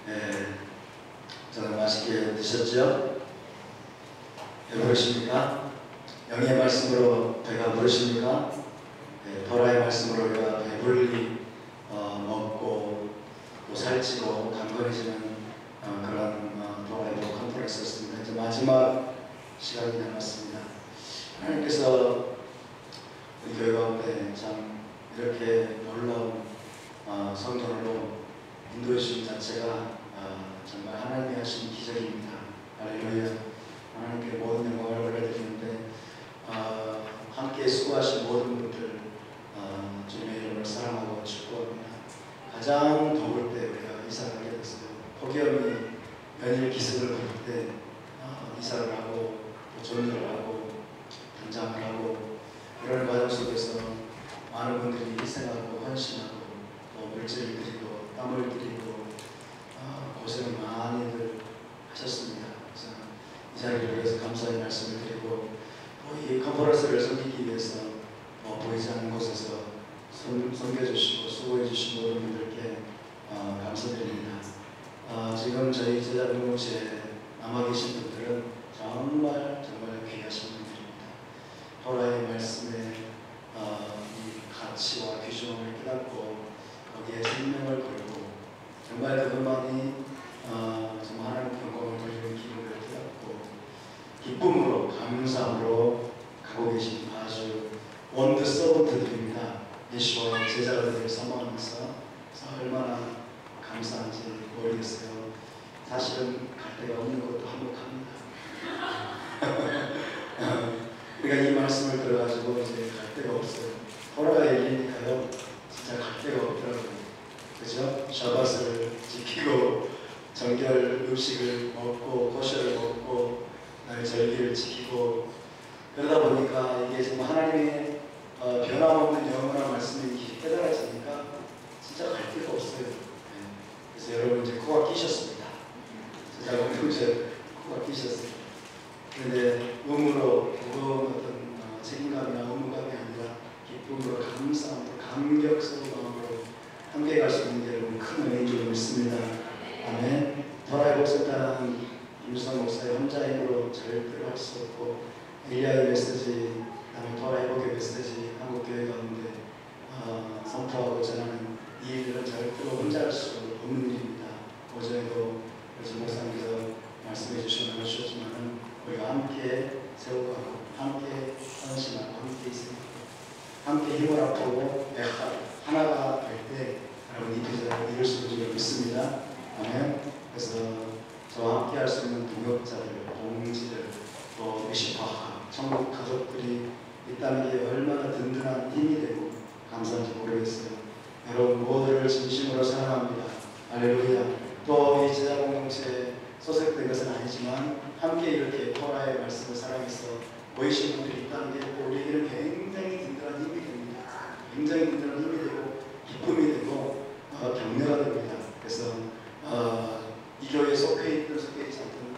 네, 저는 맛있게 드셨죠? 배부르십니까? 영의 말씀으로 배가 부르십니까? 네, 토라의 말씀으로 우리가 배불리 먹고 또 살찌고 강건해지는 그런 토라의 컨퍼런스였습니다. 이제 마지막 시간이 남았습니다. 하나님께서 우리 교회 가운데 참 이렇게 놀라운 성전으로 인도해 주신 자체가 정말 하나님이 하신 기적입니다. 할렐루야. 하나님께 모든 영광을 올려드리는데 함께 수고하신 모든 분들 주님의 이름을 사랑하고 축복합니다. 가장 더울 때 우리가 이사를 하게 됐어요. 폭염이 연일 기습을 부를 때 이사를 하고 또 전도를 하고 단장을 하고 이런 과정 속에서 많은 분들이 희생하고 헌신하고 또 물질을 드리고 땀을 드리고 고생을 많이들 하셨습니다. 그래서 이 자리를 위해서 감사의 말씀을 드리고 또 이 컨퍼런스를 섬기기 위해서 보이지 않는 곳에서 섬겨주시고 수고해주신 모든 분들께 감사드립니다. 지금 저희 제자공동체에 남아 계신 분들은 정말 귀하신 분들입니다. 토라의 말씀의 이 가치와 규정을 깨닫고 거기에 생명을 걸고 정말 그것만이 정말 하나님 영광을 돌리는 기분을 깨닫고 기쁨으로 감사함으로 가고 계신 아주 원드 서번트들입니다. 예수와의 제자가 되기를 소망하면서 얼마나 감사한지 모르겠어요. 사실은 갈 데가 없는 것도 한몫합니다. 우리가 이 말씀을 들어가지고 이제 갈 데가 없어요. 토라가 얘기니까요, 진짜 갈 데가 없더라고요. 그죠? 샤밧을 지키고 정결 음식을 먹고 코셔를 먹고 절기를 지키고 그러다 보니까 이게 정말 하나님의 변함없는 영원한 말씀이 깨달아지니까 진짜 갈 데가 없어요. 그래서 여러분 이제 코가 끼셨습니다. 제가 공동체 코가 끼셨어요. 그런데 무거운 어떤 책임감이나 의무감이 아니라 기쁨으로 감사함으로 감격스러운 마음으로 함께 갈 수 있는 게 여러분 큰 은혜인 줄 믿습니다. 아멘. 토라의 복습단은 김수성 목사의 혼자 힘으로 절대로 할 수 없고 엘리야의 메시지, 그다음에 토라의 복의 메시지 한국 교회 가운데 선포하고 전하는 이 일들은 절대로 혼자 할 수 없는 일입니다. 어제도 목사님께서 말씀해 주셨지만 우리가 함께 세워가고 함께 헌신하고 함께 있습니다. 함께 힘을 합하고 하나가 될 때 여러분 이 기적을 이룰 수 있는 줄 믿습니다. 아멘. 그래서 저와 함께 할 수 있는 동역자들, 동지들, 또 미시파하, 천국 가족들이 있다는 게 얼마나 든든한 힘이 되고 감사한지 모르겠어요. 여러분 모두를 진심으로 사랑합니다. 할렐루야. 또 이 제자 공동체에 소속된 것은 아니지만 함께 이렇게 토라의 말씀을 사랑해서 모이신 분들이 있다는 게 우리에게는 굉장히 든든한 힘이 됩니다. 굉장히 든든한 힘이 되고 기쁨이 되고 격려가 됩니다. 그래서 이 교회에 속해 있든 속해 있지 않든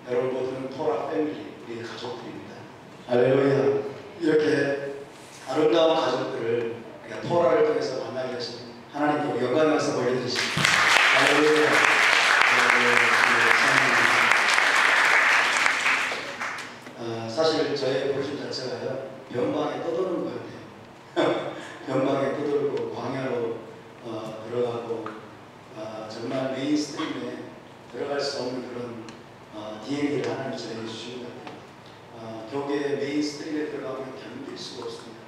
여러분 모두는 토라 패밀리, 우리의 가족들입니다. 할렐루야. 이렇게 아름다운 가족들을 우리가 토라를 통해서 만나게 하신 하나님께 영광의 말씀 올려드리십니다. 할렐루야. 사실 저의 부르심 자체가요, 변방에 떠도는 것 같아요. 변방에 떠돌고 광야로 들어가고 정말 메인스트림에 들어갈 수 없는 그런 DNA를 하나님 저에게 주신 것 같아요. 교계의 메인스트림에 들어가면 견딜 수가 없습니다.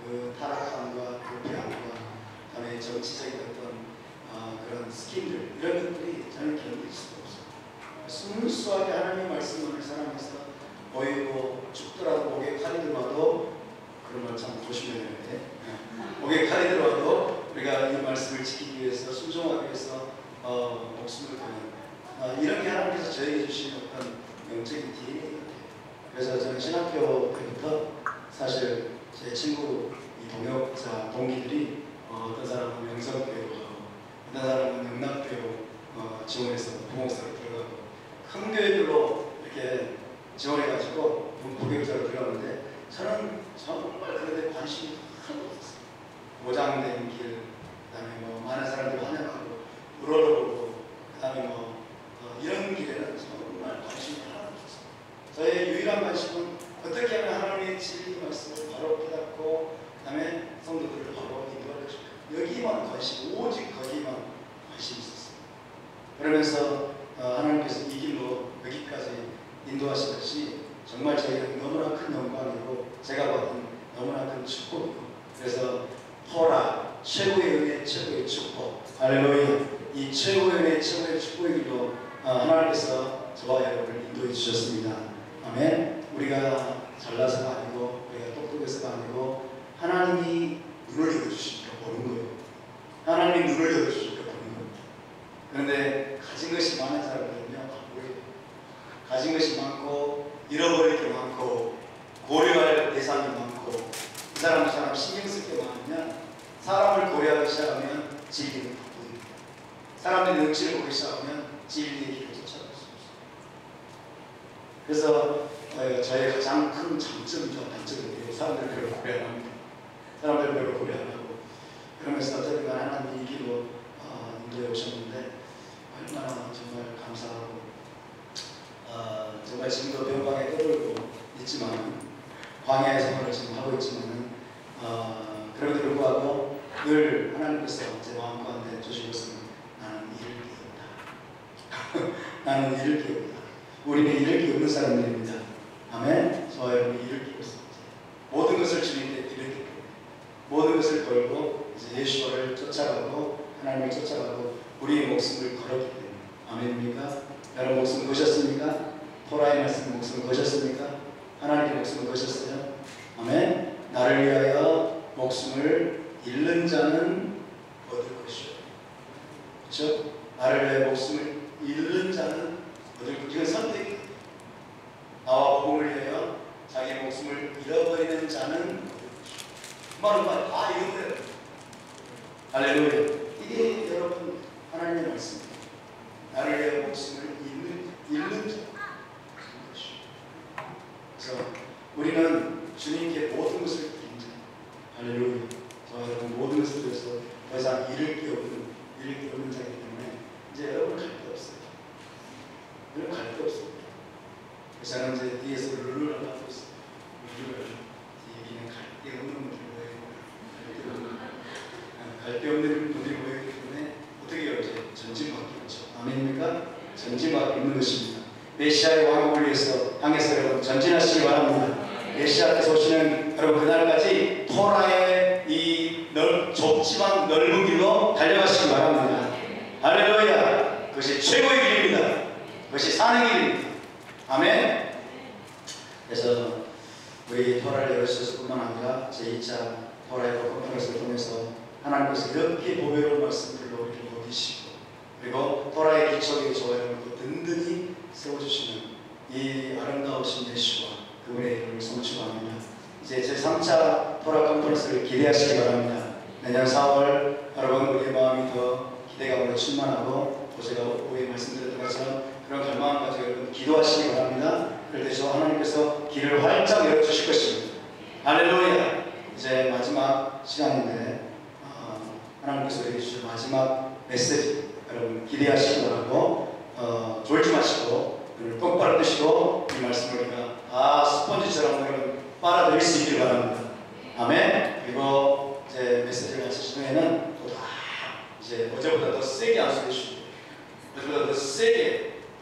그 타락함과 불쾌함과 그다음에 정치적인 어떤 그런 스킨들 이런 것들이 저는 견딜 수가 없어요. 순수하게 하나님의 말씀을 사랑해서 보이고 죽더라도 목에 칼이 들어와도 그런 걸 참 조심해야 되는데 목에 칼이 들어와도 우리가 이 말씀을 지키기 위해서 순종하기 위해서 목숨을 드는 이런 게 하나님께서 저에게 주신 어떤 영적인 DNA 같아요. 그래서 저는 신학교 때부터 사실 제 친구 이 동역자 동기들이 어떤 사람은 명성교회로 가고 어떤 사람은 영락교회로 지원해서 부목사로 들어가고 큰 교회들로 이렇게 지원해가지고 부교육자로 들어갔는데 저는 정말 그런 데 관심이 하나도 없었어요. 모장된 길, 그 다음에 많은 사람들이 환영하고 물어보고 그 다음에 중요한 관심은 어떻게 하면 하나님의 진리 말씀을 바로 깨닫고 그 다음에 성도들을 바로 인도할 것인가. 여기만 관심, 오직 거기만 관심이 있었어요. 그러면서 하나님께서 이 길로 여기까지 인도하신 것이 정말 저에게는 너무나 큰 영광이고 제가 받은 너무나 큰 축복이고, 그래서 토라 최고의 은혜, 최고의 축복, 할렐루야, 이 최고의 은혜, 최고의 축복의 길로 하나님께서 저와 여러분을 인도해 주셨습니다. 아멘. 우리가 잘나서가 아니고 우리가 똑똑해서가 아니고 하나님이 눈을 열어주시니까 보는 거예요. 하나님이 눈을 열어주시니까 보는 겁니다. 그런데 가진 것이 많은 사람들은요, 안 보여요. 가진 것이 많고 잃어버릴 게 많고 고려할 대상이 많고 이 사람 신경 쓸 게 많으면 사람을 고려하기 시작하면 진리는 바쁩니다. 사람들이 눈치를 보기 시작하면 진리의 길을 쫓아갈 수 없어요. 그래서 저의 가장 큰 장점이죠. 단점인데요. 사람들 별로 고려 안 합니다. 사람들 별로 고려 안 하고 그러면서 어쨌든 하나님 이 길로 인도해 오셨는데 얼마나 정말 감사하고 정말 지금도 병방에 떠들고 있지만 광야의 생활을 지금 하고 있지만 그럼에도 불구하고 늘 하나님께서 제 마음 가운데 주신 것은 나는 이를 깨운다. 나는 이를 깨운다. 우리는 이를 깨우는 사람들입니다. 아멘. 저와 여러분이 이를 깨우고 있습니다. 모든 것을 주님께 이를 깨우고 모든 것을 걸고 이제 예수를 쫓아가고 하나님을 쫓아가고 우리의 목숨을 걸었기 때문에. 아멘입니까? 여러분 목숨 거셨습니까? 토라의 말씀 목숨을 거셨습니까? 하나님의 목숨을 거셨어요? 아멘. 나를 위하여 목숨을 잃는 자는 얻을 것이요. 그렇죠? 나를 위하여 목숨을 잃는 자는 얻을 것. 이건 선택이. 나와 복음을 위하여 자기의 목숨을 잃어버리는 자는 얻을 것이요. 그 말은 다 잃어버려요. 할렐루야. 이게 여러분 하나님의 말씀입니다. 나를 위하여 목숨을 잃는 자. 그래서 우리는 주님께 모든 것을 드린 자. 할렐루야. 저와 여러분 모든 것을 위해서 더 이상 이를 깨우는 자이기 때문에 이제 여러분 갈 데 없어요. 여러분 갈 데 없어요. 그래서 저는 이제 뒤에서 룰을 하고 있어요. 룰을 여기는 갈 데 없는 분들이 모여있고 갈 데 없는 분들이 모여있기 때문에 어떻게 해요? 이제 전진밖에 없죠. 아멘입니까? 전진밖에 없는 것입니다. 메시아의 왕국을 위해서 향해서 여러분 전진하시기 바랍니다. 메시아께서 오시는 여러분 그날까지 토라의 이 좁지만 넓은 길로 달려가시기 바랍니다. 할렐루야. 그것이 최고의 길입니다. 그것이 사는 길입니다. 아멘. 그래서 우리 토라를 열어주셔서 뿐만 아니라 제2차 토라의 컨퍼런스를 통해서 하나님께서 이렇게 보배로운 말씀들로 우리를 먹이시고 그리고 토라의 기초에 저와 여러분을 든든히 세워주시는 이 아름다우신 예수와 그분의 이름을 성취합니다. 이제 제3차 토라 컨퍼런스를 기대하시기 바랍니다. 내년 4월 여러분 우리의 마음이 더 기대감으로 충만하고 또 제가 오후에 말씀드렸던 것처럼 그런 갈망을 가지고 여러분 기도하시기 바랍니다. 그럴 때 저 하나님께서 길을 활짝 열어주실 것입니다. 할렐루야. 이제 마지막 시간인데 하나님께서 우리에게 주실 마지막 메시지 여러분 기대하시기 바라고 졸지 마시고 눈을 똑바로 뜨시고 이 말씀을 우리가 다 스펀지처럼 여러분 빨아들일 수 있길 바랍니다. 아멘. 그리고 이제 메시지를 마치신 후에는 또 다 이제 어제보다 더 세게 안수해 주시고 어제보다 더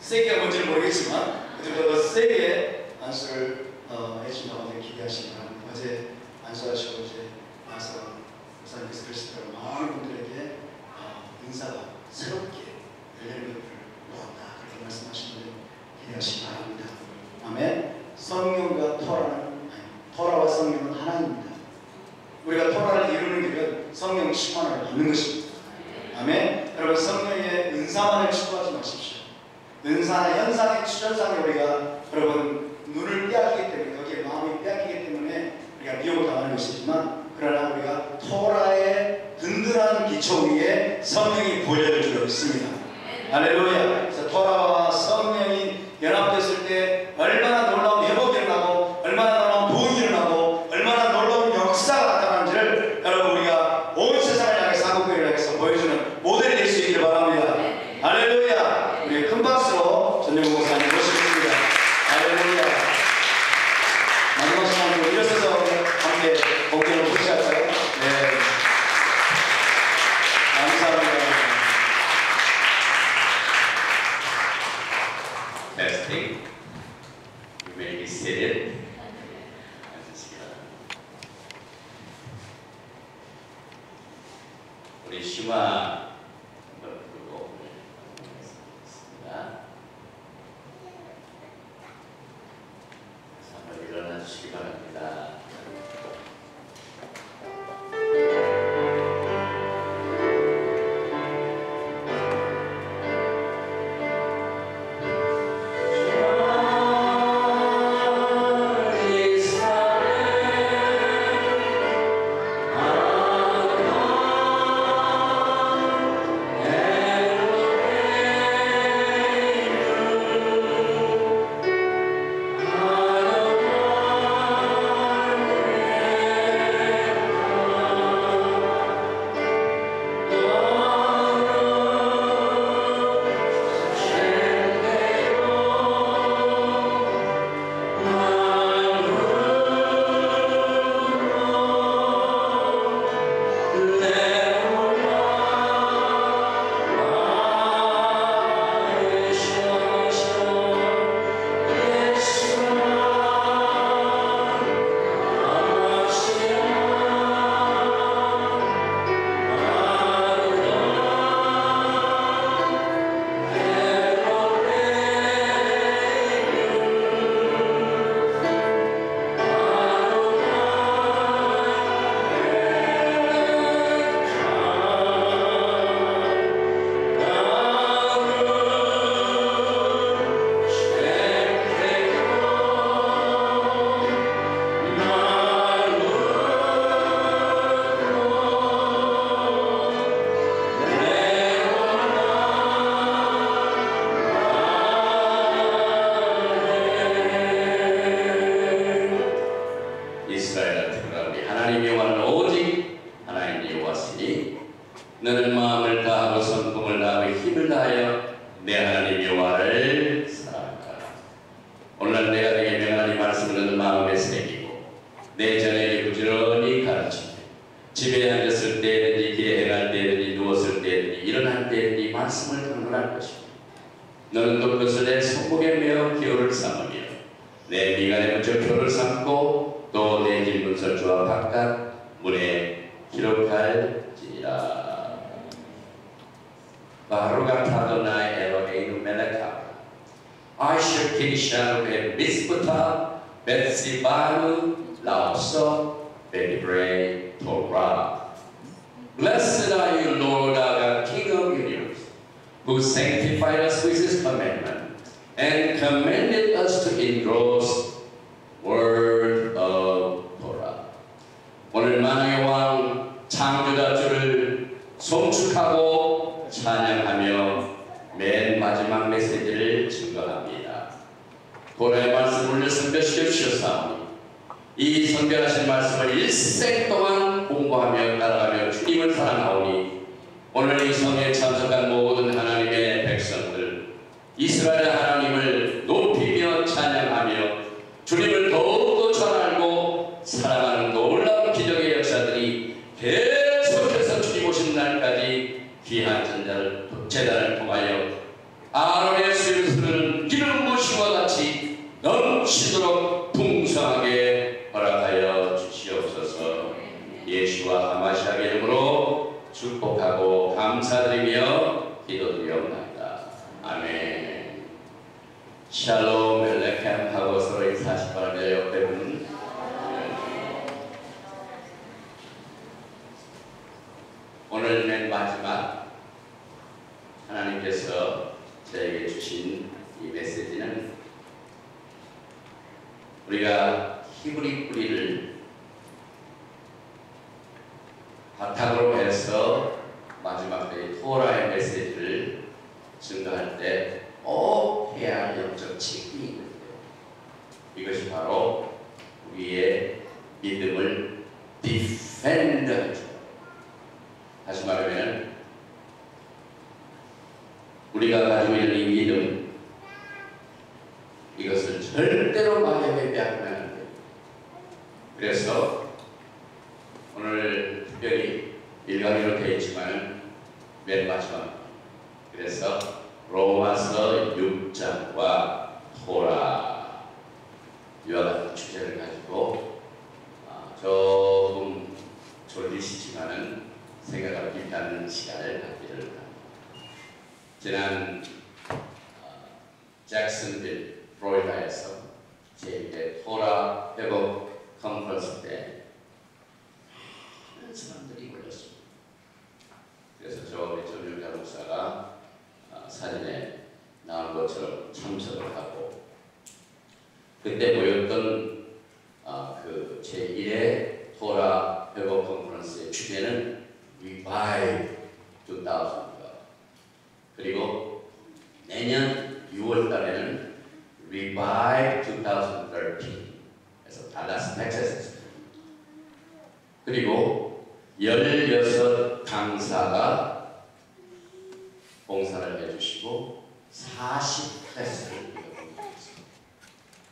세게가 뭔지는 모르겠지만 어제보다 더 세게 안수를 해준다고 기대하시기 바랍니다. 어제 안수하시고 이제 나서 목사님께서 그러시더라고요. 많은 분들에게 인사가 새롭게 열리는 것을 보았다. 그렇게 말씀하시는데 기대하시기 바랍니다. 아멘. 성령과 토라와 성령은 하나입니다. 우리가 토라를 이루는 길은 성령 충만을 받는 것입니다. 아멘. 여러분 성령의 은사만을 추구하지 마십시오. 은사나 현상의 추전상에 우리가 여러분 눈을 빼앗기기 때문에 거기에 마음이 빼앗기기 때문에 우리가 미혹을 당하는 것이지만 그러나 우리가 토라의 든든한 기초 위에 성령이 부어질 줄 믿습니다. 할렐루야. 그래서 토라와 성령이 연합됐을 때 얼마나 놀라운 회복이 일어나고 얼마나 놀라운 부흥이 일어나고 얼마나 놀라운 역사가 나타나는지를 여러분 우리가 온 세상을 향해 사국교회를 향해서 보여주는 모델이 될 수 있기를 바랍니다. 할렐루야. 우리 큰 박수로 전영국 목사님 모시겠습니다. 할렐루야. blessing. You may be seated. 우리 슈마 부르고 있습니다. 한번 일어나 주시기 바랍니다. 너는 마음을 다하고 성품을 다하고 힘을 다하여 내 하나님 여호와를 사랑하라. 오늘 내가 내게 명하는 이 말씀을 너는 마음에 새기고 내 자녀에게 부지런히 가르치며 집에 앉았을 때든지 길에 행할 때든지 누웠을 때든지 일어날 때든지 말씀을 강론할 것이며 너는 또 그것을 내 손목에 메어 기호를 삼으며 내 미간에 붙여 표를 삼고 또 내 진문설주와 바깥 문에 기록할지니라. 바루가 타도나이 엘로헤이누 멜레카 아이셔 키리샤누 베비스부타 베시바누 라오서 베리브레이 토라. Blessed are you, Lord our God, King of the universe, who sanctified us with his commandment and commanded us to endorse word of Torah. 오늘 만왕의 왕 창조자 주를 송축하고 찬양하며 맨 마지막 메시지를 증거합니다. 도라의 말씀을 올려 선별시켜주셨사오니 이 선별하신 말씀을 일생 동안 공부하며 따라가며 주님을 사랑하오니 오늘 이 성에 참석한 모든 하나님의 백성들 이스라엘 하나님을 높이며 찬양하며 주님을 더욱더 잘 알고 사랑하는 놀라운 기적의 역사들이 계속해서 주님 오신 날까지 귀한 제단을 통하여 아론의 수염스러운 기름 부으심과 같이 넘치도록 풍성하게 허락하여 주시옵소서. 예수와 하마시아의 이름으로 축복하고 감사드리며 기도드리옵나이다. 아멘. 샬롬 멜레켐 하고 서로 인사하시기 바랍니다. 옆에 분. 오늘 맨 마지막 하나님께서 저에게 주신 이 메시지는 우리가 히브리 뿌리를 바탕으로 해서 마지막 때 토라의 메시지를 증거할 때 꼭 해야 할 영적 책임이 있는데요. 이것이 바로 우리의 믿음을 디펜드하죠. 다시 말하면 우리가 가지고 있는 이 믿음 이것을 절대로 마귀에게 빼앗기면 안 돼요. 그래서 오늘 특별히 일강의로 되어 있지만 맨 마지막 그래서 로마서 6장과 잭슨빌, 플로리다에서 제1회 토라 회복 컨퍼런스 때 많은 사람들이 몰렸습니다. 그래서 우리 전율자 목사가 사진에 나온 것처럼 참석을 하고 그때 모였던 그 제1회 토라 회복 컨퍼런스의 주제는 Revive 2000. 그리고 내년 6월 달에는 Revive 2013에서 달라스 텍사스에서 그리고 16 강사가 봉사를 해주시고 40 클래스를 이루어집니다.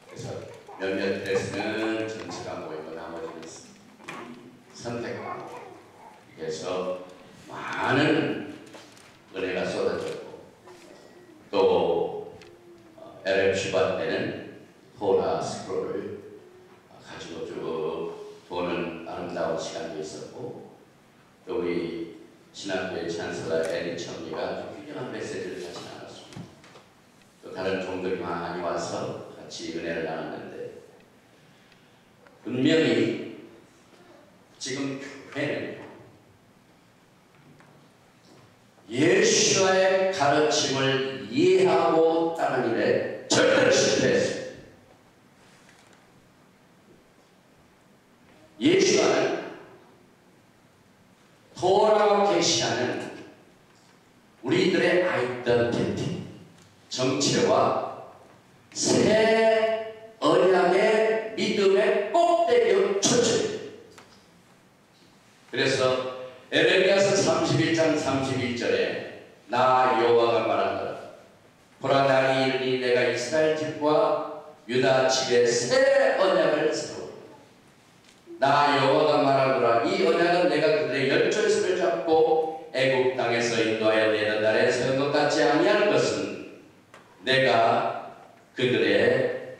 그래서 몇몇 클래스는 전체가 모이고 나머지는 선택하고 그래서 많은 은혜가 쏟아졌고 또 LF 슈바 때는 토라 스크롤을 가지고 쭉 보는 아름다운 시간도 있었고 또 우리 신학교의 찬스라 에리 청리가 아주 훌륭한 메시지를 같이 나눴습니다. 또 다른 종들이 많이 와서 같이 은혜를 나눴는데 분명히 지금 교회는 예수와의 가르침을 이해하고 따르는 일에 절대 실패했습니다. 예수와는 토라가 계시하는 우리들의 아이덴티티, 정체와 새 언약의 믿음의 꼭대기의 초점. 그래서 에레미야서 31장 31절에 나 여호와가 말한다. 보라 날이 이르니 내가 이스라엘 집과 유다 집에 새 언약을 세우리라. 나 여호와가 말하노라. 이 언약은 내가 그들의 열조에서를 잡고 애굽 땅에서 인도하여 내는 날에 세운 것 같지 아니하는 것은 내가 그들의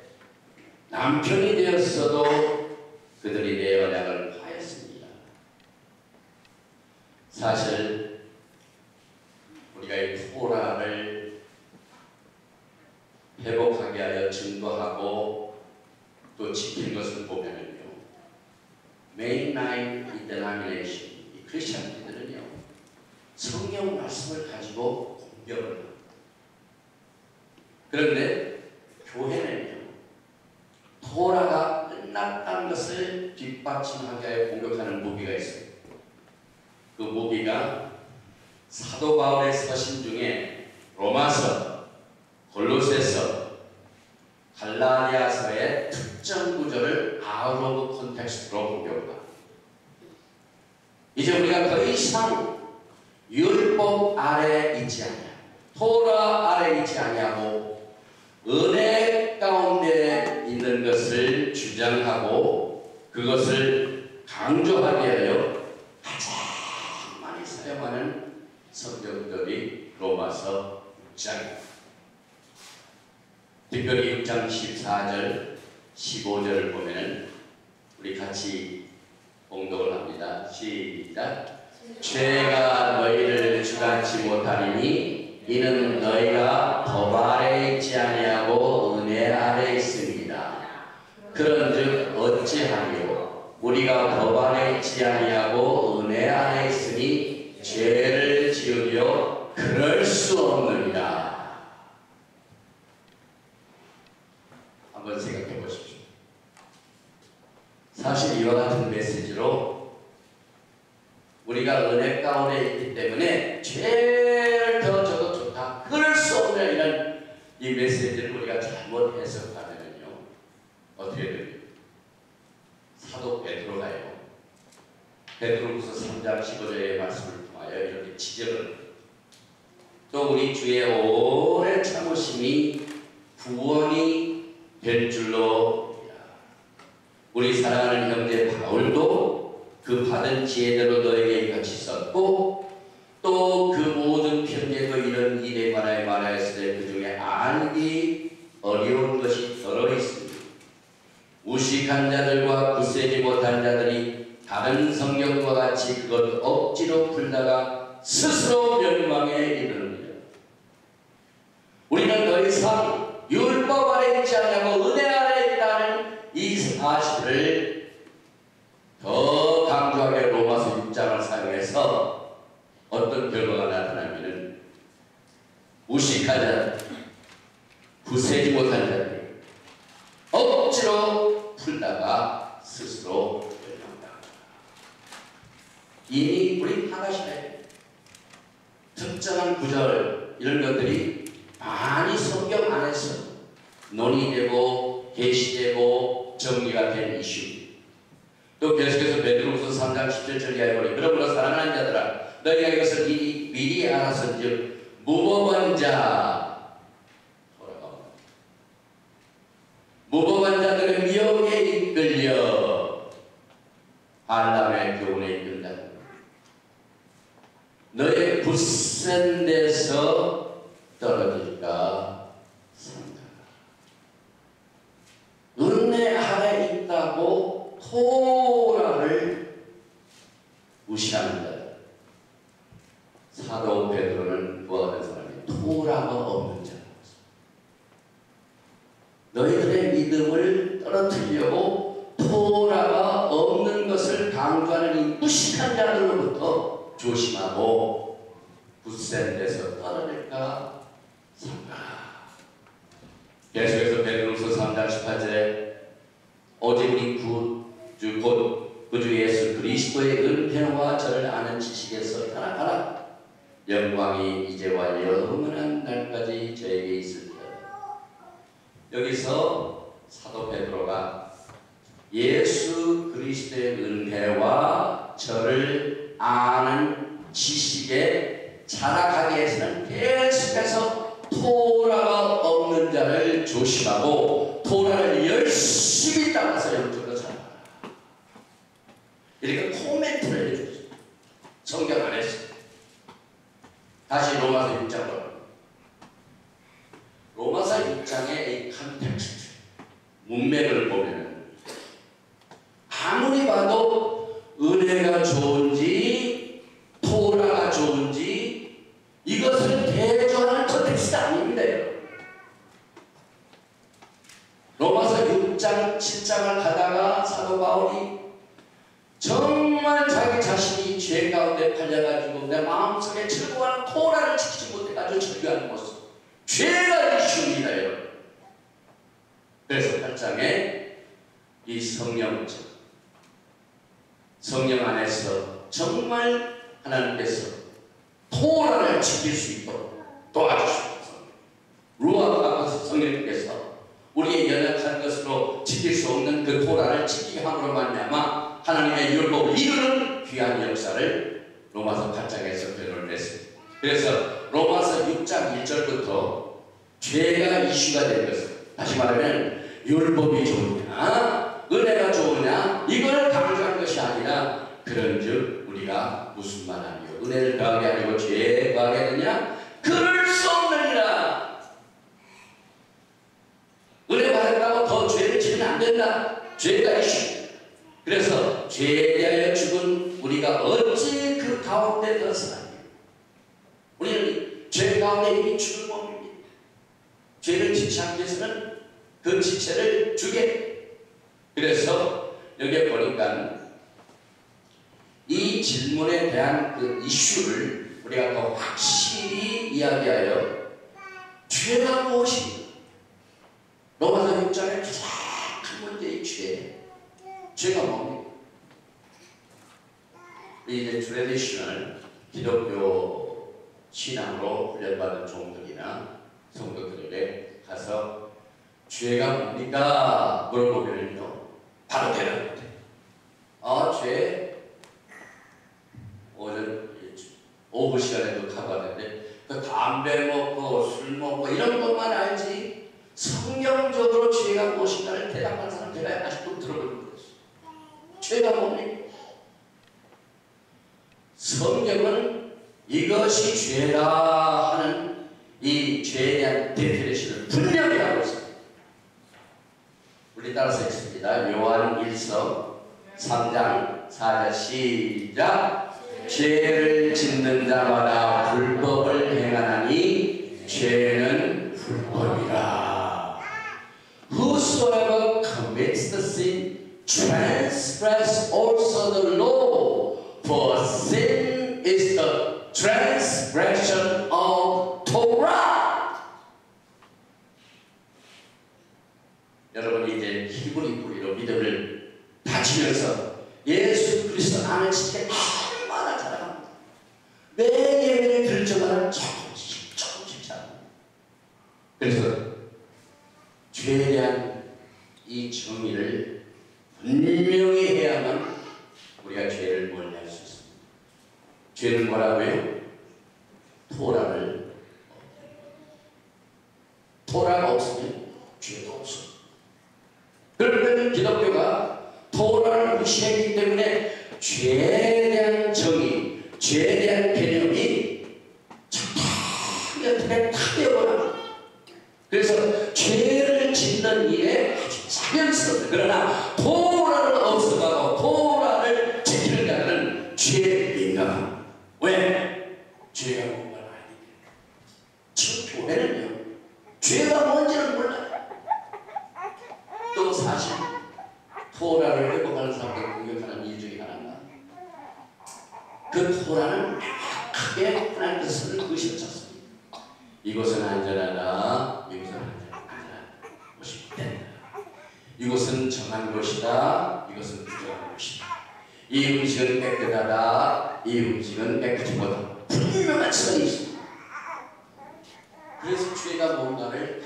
남편이 되었어도 그들이 내 언약을 파했습니다. 사실 우리가 이 토라를 회복하게 하여 증거하고 또 지킨 것을 보면은요, 메인라인 데노미네이션, 이 크리스천들은요 성경 말씀을 가지고 공격을 합니다. 그런데 교회는요 토라가 끝났다는 것을 뒷받침하게 하여 공격하는 무기가 있어요. 그 무기가 사도 바울의 서신 중에 로마서, 골로새서, 갈라디아서의 특정 구절을 아웃 오브 컨텍스트로 공격합니다. 이제 우리가 더 이상 율법 아래 있지 아니하고 토라 아래 있지 아니하고 은혜 가운데 있는 것을 주장하고 그것을 강조하게 하여 가장 많이 사용하는 성경들이 로마서 6장입니다. 특별히 6장 14절, 15절을 보면은 우리 같이 봉독을 합니다. 시작. 죄가 너희를 주관치 못하리니 이는 너희가 법 아래 있지 아니하고 은혜 아래 있습니다. 그런즉 어찌하리요? 우리가 법 아래 있지 아니하고 은혜 아래 있으니 죄를 지으려 그럴 수 없느니라. 한번 생각해 보십시오. 사실 이와 같은 메시지로 우리가 은혜 가운데 있기 때문에 죄를 더 져도 좋다, 그럴 수 없는 이런 이 메시지를 우리가 잘못 해석하면요 어떻게 됩니까? 사도 베드로가요, 베드로후서 3장 15절의 말씀을 통하여 이렇게 지적을, 또 우리 주의 오랜 참으심이 구원이 될 줄로 우리 사랑하는 형제 바울도 그 받은 지혜대로 너에게 이같이 썼고 또 그 모든 편제도 이런 일에 관하여 말하였으되 그 중에 알기 어려운 것이 더러 있습니다. 무식한 자들과 굳세지 못한 자들이 다른 성경과 같이 그것을 억지로 풀다가 스스로 멸망에 이르느니라. 우리는 더 이상 율법 아래 있지 않냐고 은혜 아래 있다는 이 사실을 더 강조하게 로마서 6장을 사용해서 어떤 결과가 나타나면은 무식한 자, 구세지 못한 자들이 억지로 풀다가 스스로 멸망한다. 이미 우리 하나씩 특정한 구절 이런 것들이 많이 성경 안에서 논의되고 계시되고 정리가 된 이슈. 또 계속해서 베드로후서 3장 17절 이하에 보니 그러므로 사랑하는 자들아 너희가 이것을 미리 알았은즉 무법한 자들의 미혹에 이끌려 발람의 교훈에 이른다. 너의 굳센 데서 떨어질까 산다. 은혜 아래 있다고 토라를 무시하는 자. 사도 베드로는 그와 같은 사람이 토라가 없는 자라고 너희들의 믿음을 떨어뜨리려고 토라가 없는 것을 강조하는 이 무식한 자들로부터 조심하고 굳센 데서 떨어질까 삼가. 계속해서 베드로후서 3장 18절에 오직 우리 구주 곧 구주 예수 그리스도의 은혜와 저를 아는 지식에서 타락하라. 영광이 이제와 영원한 날까지 저에게 있을 때다. 여기서 사도 베드로가 예수 그리스도의 은혜와 저를 아는 지식에 자락하기 위해서는 계속해서 토라가 없는 자를 조심하고 토라를 열심히 따라서 영적으로 살아가라. 이렇게 코멘트를 해주죠. 성경 안에서. 다시 로마서 6장으로. 로마서 6장의 이 컨텍스트, 문맥을 보면 아무리 봐도 은혜가 좋은지 토라가 좋은지 이것을 대조하는 컨텍스트가 아닙니다. 로마서 6장, 7장을 가다가 사도 바울이 정말 자기 자신이 죄 가운데 팔려가지고 내 마음속에 즐거워하는 토라를 지키지 못해가지고 절규하는 모습. 죄가 이슈입니다, 여러분. 그래서 8장에 이 성령 안에서 정말 하나님께서 토라를 지킬 수 있도록 도와주시옵소서. 루아가 성령님께서 우리의 연약한 것으로 지킬 수 없는 그 토라를 지키게 함으로 말미암아 하나님의 율법을 이루는 귀한 역사를 로마서 8장에서 변호를 했습니다. 그래서 로마서 6장 1절부터 죄가 이슈가 된 것은 다시 말하면 율법이 좋으냐 은혜가 좋으냐 이걸 강조한 것이 아니라 그런즉 우리가 무슨 말하며 은혜를 더하게 하려고 죄에 더하게 되냐 그럴 수 없느니라. 은혜 받았다고 더 죄를 지면 안 된다. 죄가 이슈. 그래서 죄에 대하여 죽은 우리가 어찌 그 가운데 더 살아요? 우리는 죄 가운데 이미 죽은 몸입니다. 죄를 지체하기 위해서는 그 지체를 주게. 그래서 여기에 보니까 이 질문에 대한 그 이슈를 우리가 더 확실히 이야기하여 죄가 무엇인가? 로마서 6장의 가장 큰 문제의 죄가 뭡니까? 이제 트레디셔널 기독교 신앙으로 훈련받은 종들이나 성도들에게 가서 죄가 뭡니까? 물어보면요 바로 대답을 못해. 죄 오후 시간에도 가봤는데 그 담배 먹고 술 먹고 이런 것만 알지 성경적으로 죄가 무엇인가를 대답하는 사람 제가 아직도 들어본 적 없어요. 죄가 뭡니까? 성경은 이것이 죄다 하는 이 죄에 대한 데피니션을 분명히 하고 있습니다. 우리 따라서 읽습니다. 요한 1서 3장 4절 시작. 죄를 짓는 자마다 불법을 행하나니 죄는 불법이라. transgress also the law, for sin is the transgression of Torah. 여러분이 이제 히브리 뿌리로 믿음을 바치면서 예수 그리스도 안을 지키는 얼마나 자랑합니다. 매 예배를 들저마다 조금씩 자랍니다. 그래서 죄에 대한 이 정의를 분명히 해야만 우리가 죄를 멀리할 수 있습니다. 죄는 뭐라고요? 토라가 없으면 죄도 없습니다. 그런데 기독교가 토라를 무시했기 때문에 죄에 대한 정의, 죄에 대한 개념이 어떻게 타되어버려. 그래서 죄를 짓는 일에 아주 자연스럽다. 그러나 토라를 없애가고 토라를 지키는 자들은 죄에 민감합니다. 왜? 죄가 뭔가를 알기 때문에. 지금 교회는요, 죄가 뭔지를 몰라요. 또 사실 토라를 회복하는 사람들 공격하는 이유 중에 하나가 그 토라는 명확하게 하나님께서 의심을 찾습니다. 이것은 안전하다, 이것은 안전하다, 것이 된다. 이것은 정한 것이다, 이것은 부정한 것이다. 이 음식은 깨끗하다, 이 음식은 깨끗이 못하다. 분명한 선이 있습니다. 그래서 죄가 뭔가를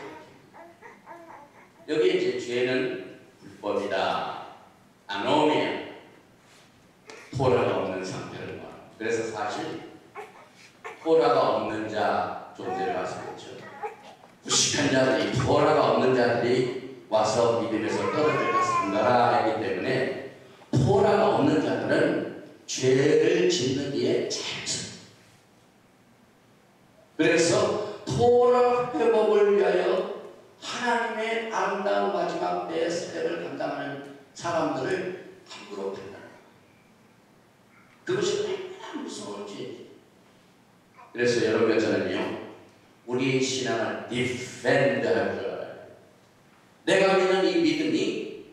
여기 이제 죄는 불법이다, 아노미아, 토라가 없는 상태를 말합니다. 그래서 사실 토라가 없는 자, 좀 전에 말씀드렸죠. 무식한 자들이, 토라가 없는 자들이 와서 믿음에서 떨어져가 상가라 했기 때문에 토라가 없는 자들은 죄를 짓는 일에 자연스럽습니다. 그래서 토라 회복을 위하여 하나님의 아름다운 마지막 때의 사역을 감당하는 사람들을 함부로 판단합니다. 그것이 얼마나 무서운 죄인지. 그래서 여러분, 저는요, 우리 신앙을 디펜드 할 줄 알아요. 내가 믿는 이 믿음이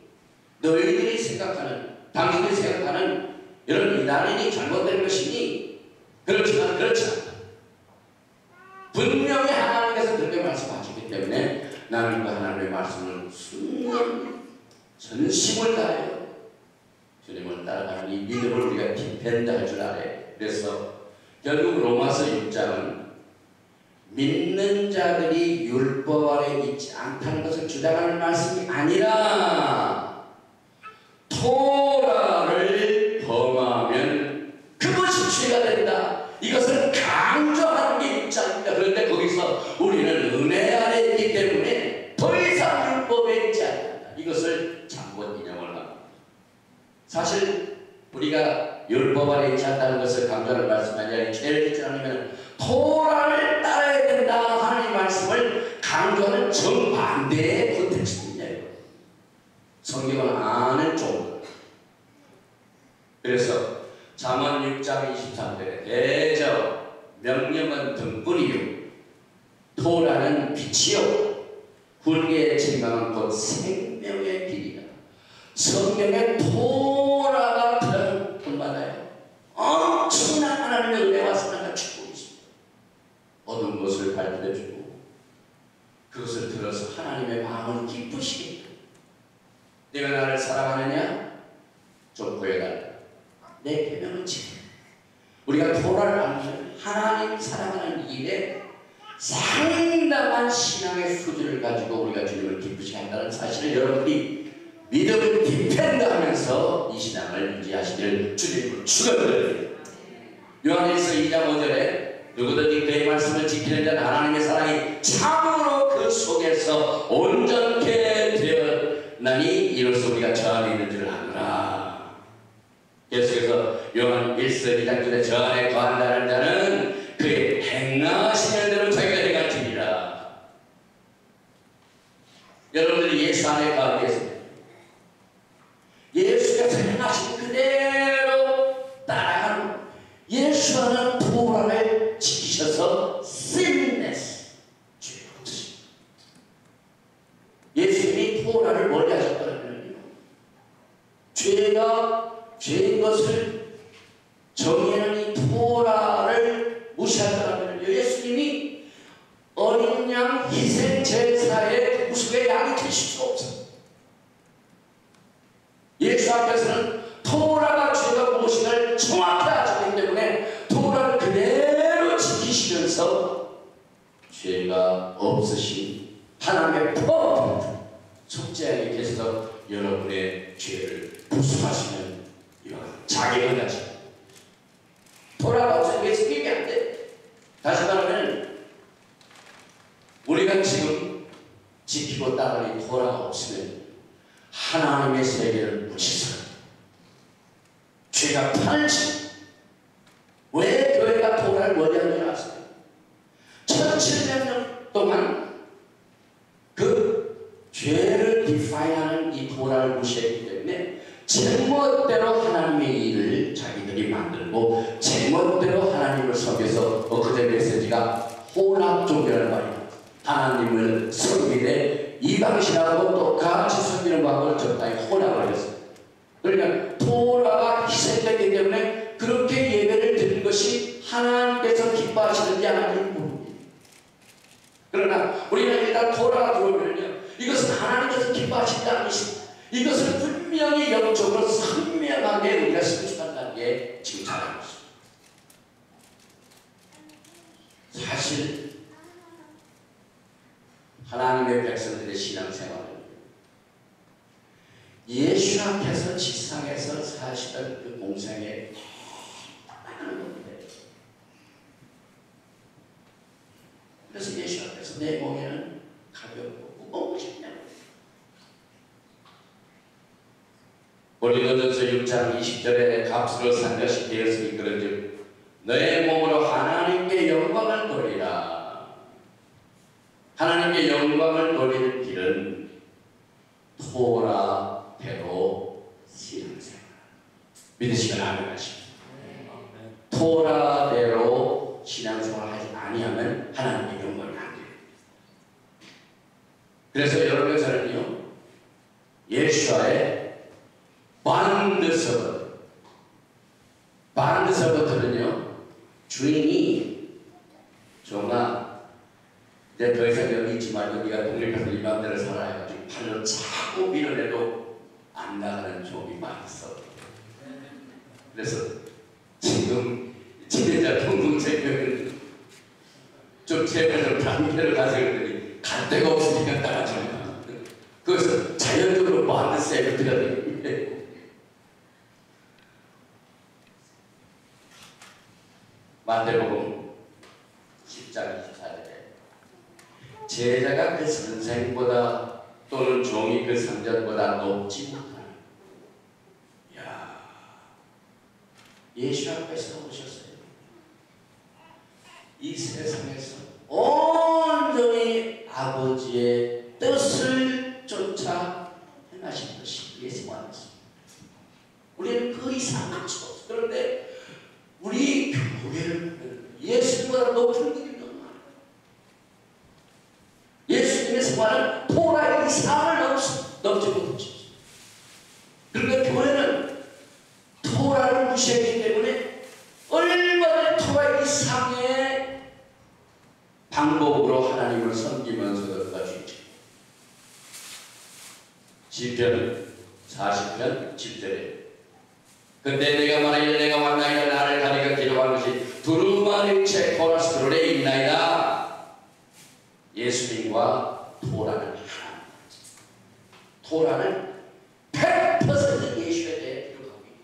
너희들이 생각하는, 당신들이 생각하는 이런 이단인이 잘못된 것이니 그렇지만 그렇지 않다. 분명히 하나님께서 그렇게 말씀하시기 때문에 나는 그 하나님의 말씀을 순간 전심을 다하여 주님을 따라가는 이 믿음을 우리가 디펜드 할 줄 알아요. 그래서 결국 로마서 6장은 믿는 자들이 율법 아래 있지 않다는 것을 주장하는 말씀이 아니라 토라를 범하면 그것이 죄가 된다, 이것을 강조하는 게 6장입니다. 그런데 거기서 우리는 은혜 아래 있기 때문에 더 이상 율법에 있지 않는다, 이것을 잠깐 인용을 합니다. 사실 우리가 율법 아래 있지 않다는 것을 강조하는 말씀이 아니라 죄를 짓지 않으면 토라를 따라야 된다 하는 이 말씀을 강조하는 정반대의 콘텍스트입니다. 성경을 아는 정도. 그래서 잠언 6장 23절에 대저 명령은 등불이요 토라는 빛이요 굴개의 책망은 곧 생명의 길이다. 성경에 토라가 들어가는 곳마다요 엄청난 하나님의 은혜와 사랑을 주고 있습니다. 어떤 것을 발표해주고 그것을 들어서 하나님의 마음을 기쁘시게, 내가 나를 사랑하느냐? 좀 보여달라. 내 계명은 지켜. 우리가 토라를 알면 하나님 사랑하는 일에 상당한 신앙의 수준을 가지고 우리가 주님을 기쁘시게 한다는 사실을 여러분이 믿음을 디펜드하면서 이 신앙을 유지하시길 주님을 축원드립니다. 요한일서 2장 5절에 누구든지 그의 말씀을 지키는 자는 하나님의 사랑이 참으로 그 속에서 온전케 되었나니 이로써 우리가 저 안에 있는 줄 아노라. 계속해서 요한 1서 2장 2절에 저 안에 거한다는 자는 그의 행하시는 대로 자기가 행할지니라. 여러분들이 예수 안에 거하기 위해서 예수께서 행하신 그대로 따라가는 예수 안은 토라를 지키셔서 sinless, 죄가 없으십니다. 예수님이 토라를 멀리 하셨다는 죄가 죄인 것을 정의하는 이 토라를 무시하더라면 예수님이 어린 양 희생 제사의 우스의 양이 되실 수 없어요. 예수 앞에서는 토라가 죄가 무엇인가를 정확히 아시기 때문에 토라를 그대로 지키시면서 죄가 없으신 하나님의 퍼펙트 속죄하게 계셔서 여러분의 죄를 부수하시는 이와 자기가 가지 토라가 없으면 예수님이 안 돼. 다시 말하면 우리가 지금 지키고 따르는 이 토라가 없으면 하나님의 세계를 묻히서 죄가 팔지. 왜 교회가 토라를 원하는 줄 아세요? 1700년 동안 그 죄를 디파인하는 이 토라를 무시했기 때문에 제멋대로 하나님의 일을 자기들이 만들고 제멋대로 하나님을 섬겨서 그들의 메시지가 혼합종교라는 말이에요. 하나님을 섬기되 이방신하고 똑같이 섬기는 방법을 적당히 혼합을 했어요. 그러니까 토라가 희생됐기 때문에 그렇게 예배를 드린 것이 하나님께서 기뻐하시는지 안 하는지 모릅니다. 그러나 우리는 일단 토라가 들어오면요, 이것은 하나님께서 기뻐하시지 않으십니다. 이것을 분명히 영적으로 선명하게 우리가 승축한다는 게 칭찬하는 것입니다. 사실 하나님의 백성들의 신앙생활은 예수 앞에서 지상에서 사시던 그 공생에 많은 건데, 그래서 예수 앞에서 내 몸에는 가볍고 무거운 것이냐. 고린도전서 6장 20절에 값으로 산 것이 되었으니 그런즉 너의 몸으로 하나님께 영광을 돌리라. 하나님께 영광을 돌리는 길은 토라대로 신앙생활. 믿으시면 아멘 하십시오. 토라대로 신앙생활을 하지 아니하면 하나님께 영광이 안 돼요. 그래서 여러분 저는요, 예수와의 반드서부터는요, 주인이 정말 이제 더 이상 여기 있지 말고 네가 독립해서 네 마음대로 살아 해가지고 팔로 자꾸 밀어내도 안 나가는 종이 많이 있어. 그래서 지금 지배자 공동체는 좀 제발 단계를 가서 그랬더니 갈 데가 없으니까 따라줘요. 그래서 자연적으로 마음대로 들어가는데 마태복음 10장 24절에 제자가 그 선생보다 또는 종이 그 상전보다 높지 못하는, 야, 예수 앞에서 오셨어요. 이 세상에서 온전히 아버지의 뜻을 쫓아 행하신 것이 예수님이었습니다. 우리는 그 이상 할 수 없어요. 그런데 우리 교회를 예수님보다 높은 분이 너무 많아요. 예수님의 생활은 토라 이상을 넘지 못했죠. 그러니까 교회는 토라를 무시했기 때문에 얼마나 토라 이상의 방법으로 하나님을 섬기면서도 갈 수 있죠. 시편 40편 10절에 근데 내가 말하기를 내가 왔나이다 나를 가리가 기록한 것이 두루마리 책 코라스트롤에 있나이다. 예수님과 토라는 하나. 토라는 100% 예수에 대해 기록하고 있기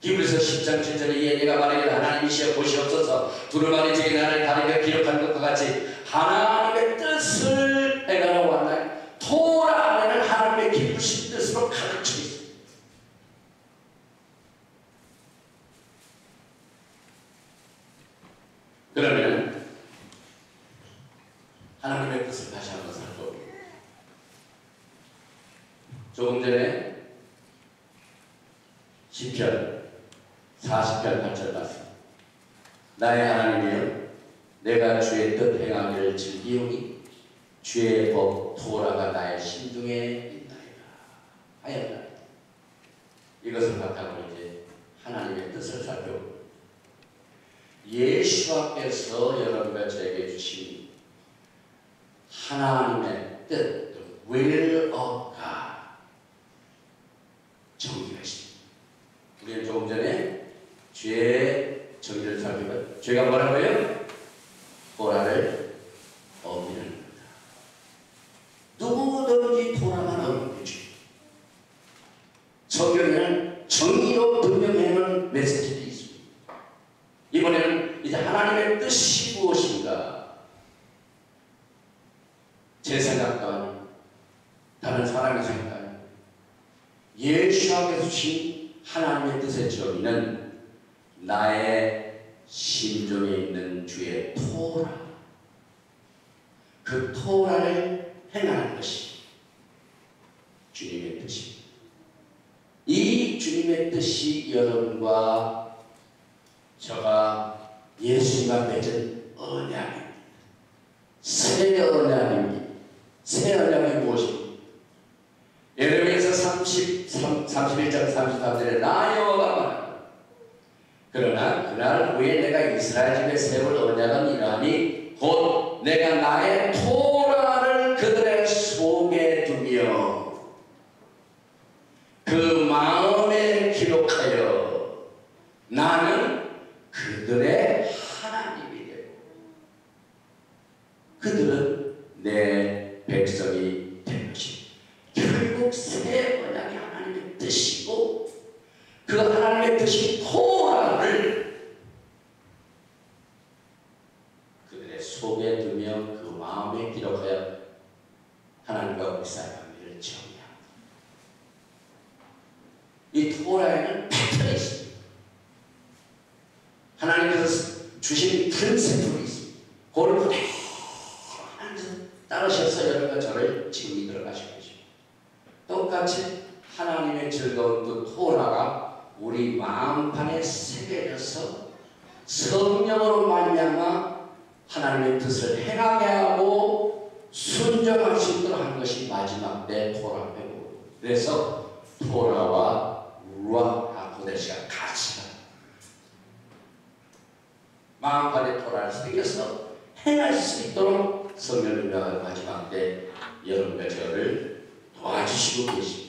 때문에 히브리서 10장 7절에 이에 내가 말하기를 하나님이시여 보시옵소서 두루마리 책에 나를 가리가 기록한 것과 같이 하나님의 뜻을 행하러 왔나이다. 토라 안에는 하나님의 기쁘신 뜻으로 가르쳐 있습니다. 그러면 하나님의 뜻을 다시 한번 살펴볼게요. 조금 전에 시편 40편 8절 봤습니다. 나의 하나님이여 내가 주의 뜻 행하기를 즐기오니 주의 법 토라가 나의 심중에 있나이다 하였다. 이것을 바탕으로 이제 하나님의 뜻을 살펴보고 예수께서 여러분과 저에게 주신 하나님의 뜻, the will of God 정의가 있습니다. 우리는 조금 전에 죄의 정의를 살펴봤죠. 죄가 뭐라고요? 토라를 어기는 겁니다. 누구든지 토라만 어기는 죄. 성경에는 정의로 분명해놓은 메시지도 있습니다. 이번에는 이제 하나님의 뜻이 무엇인가? 제 생각과 아닌 다른 사람의 생각 아닌 예수께서 주신 하나님의 뜻의 정의는 나의 심중에 있는 주의 토라, 그 토라를 행하는 것이 주님의 뜻입니다. 이 주님의 뜻이 여러분과 저가 예수님과 맺은 언약입니다. 새 언약입니다. 새 언약이 무엇입니까? 예레미야서 31장 33절에 나 여호와가 말한다. 그러나 그날 후에 내가 이스라엘 집에 세울 언약은 이러하니 곧 내가 나의 토라를 그들의 속에 두며 그 마음에 기록하여 나는 그들의 하나님이 되고 그들은 내 백성이 된 것입니다. 결국 새 언약이 하나님의 뜻이고 그 하나님의 뜻이 토라를 그들의 속에 두며 그 마음에 기록하여 하나님과 우리 사이의 관계를 정의합니다. 이 토라에는 패턴이 있습니다. 하나님께서 주신 프린시플이 있습니다. 그걸 그대로 하나님께서 따르셔서 여러분과 저를 지금 이끌어 가시고 계십니다. 똑같이 하나님의 즐거운 그 토라가 우리 마음판에 새겨져서 성령으로 말미암아 하나님의 뜻을 행하게 하고 순종할 수 있도록 하는 것이 마지막 때 토라고. 그래서 토라와 루아 하코데시가 같이 마음판에 토라를 새겨서 행할 수 있도록 성령님이 마지막 때 여러분과 저를 도와주시고 계십니다.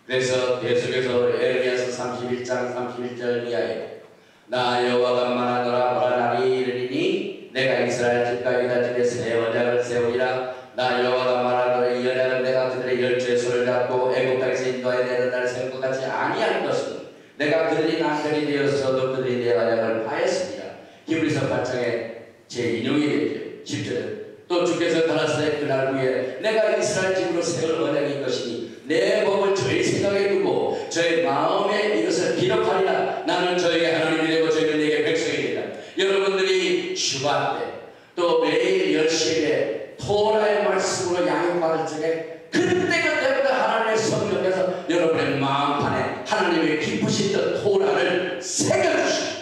그래서 계속해서 에레미야서 31장 31절 이하에 나 여호와가 말하노라 뭐라 날이 이르리니 내가 이스라엘 집과 유다 집에 새 언약을 세우리라. 나 여호와가 말하노라 이 언약은 내가 그들의 열조의 손을 잡고 애굽 땅에서 인도하여 내는 날을 세운 것 같이 아니한 것은 내가 그들이 남편이 되어서도 그들이 내 언약을 하였습니다. 히브리서 8장에 제 인용이 되죠. 10절에 또 주께서 가라사대 그날 후에 내가 이스라엘 집으로 세울 언약인 것이니 내 법을 저희 생각에 두고 저희 마음에 이것을 기록하리라. 나는 저에게 하나님이 되고 저희는 내게 백성이 되리라. 여러분들이 주간 때 또 매일 10시에 토라의 말씀으로 양육받을 적에 그때부터 하나님의 성령께서 여러분의 마음판에 하나님의 기쁘신 뜻 토라를 새겨주십니다.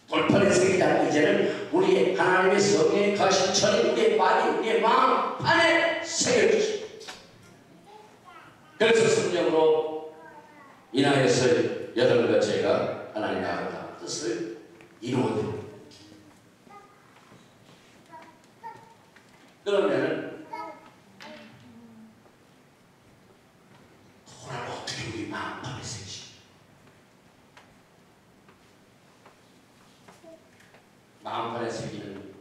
돌판에 새기지 않고 이제는 우리의 하나님의 성령의 가신 천이 우리의 바디 우리의 마음판에 새겨주십니다. 그래서 성령으로 인하여서 여러분과 제가 하나님의 아름다운 뜻을 이루어드립니다. 그러면은 토라를 어떻게 우리 마음판에 새기십니까? 마음판에 새기는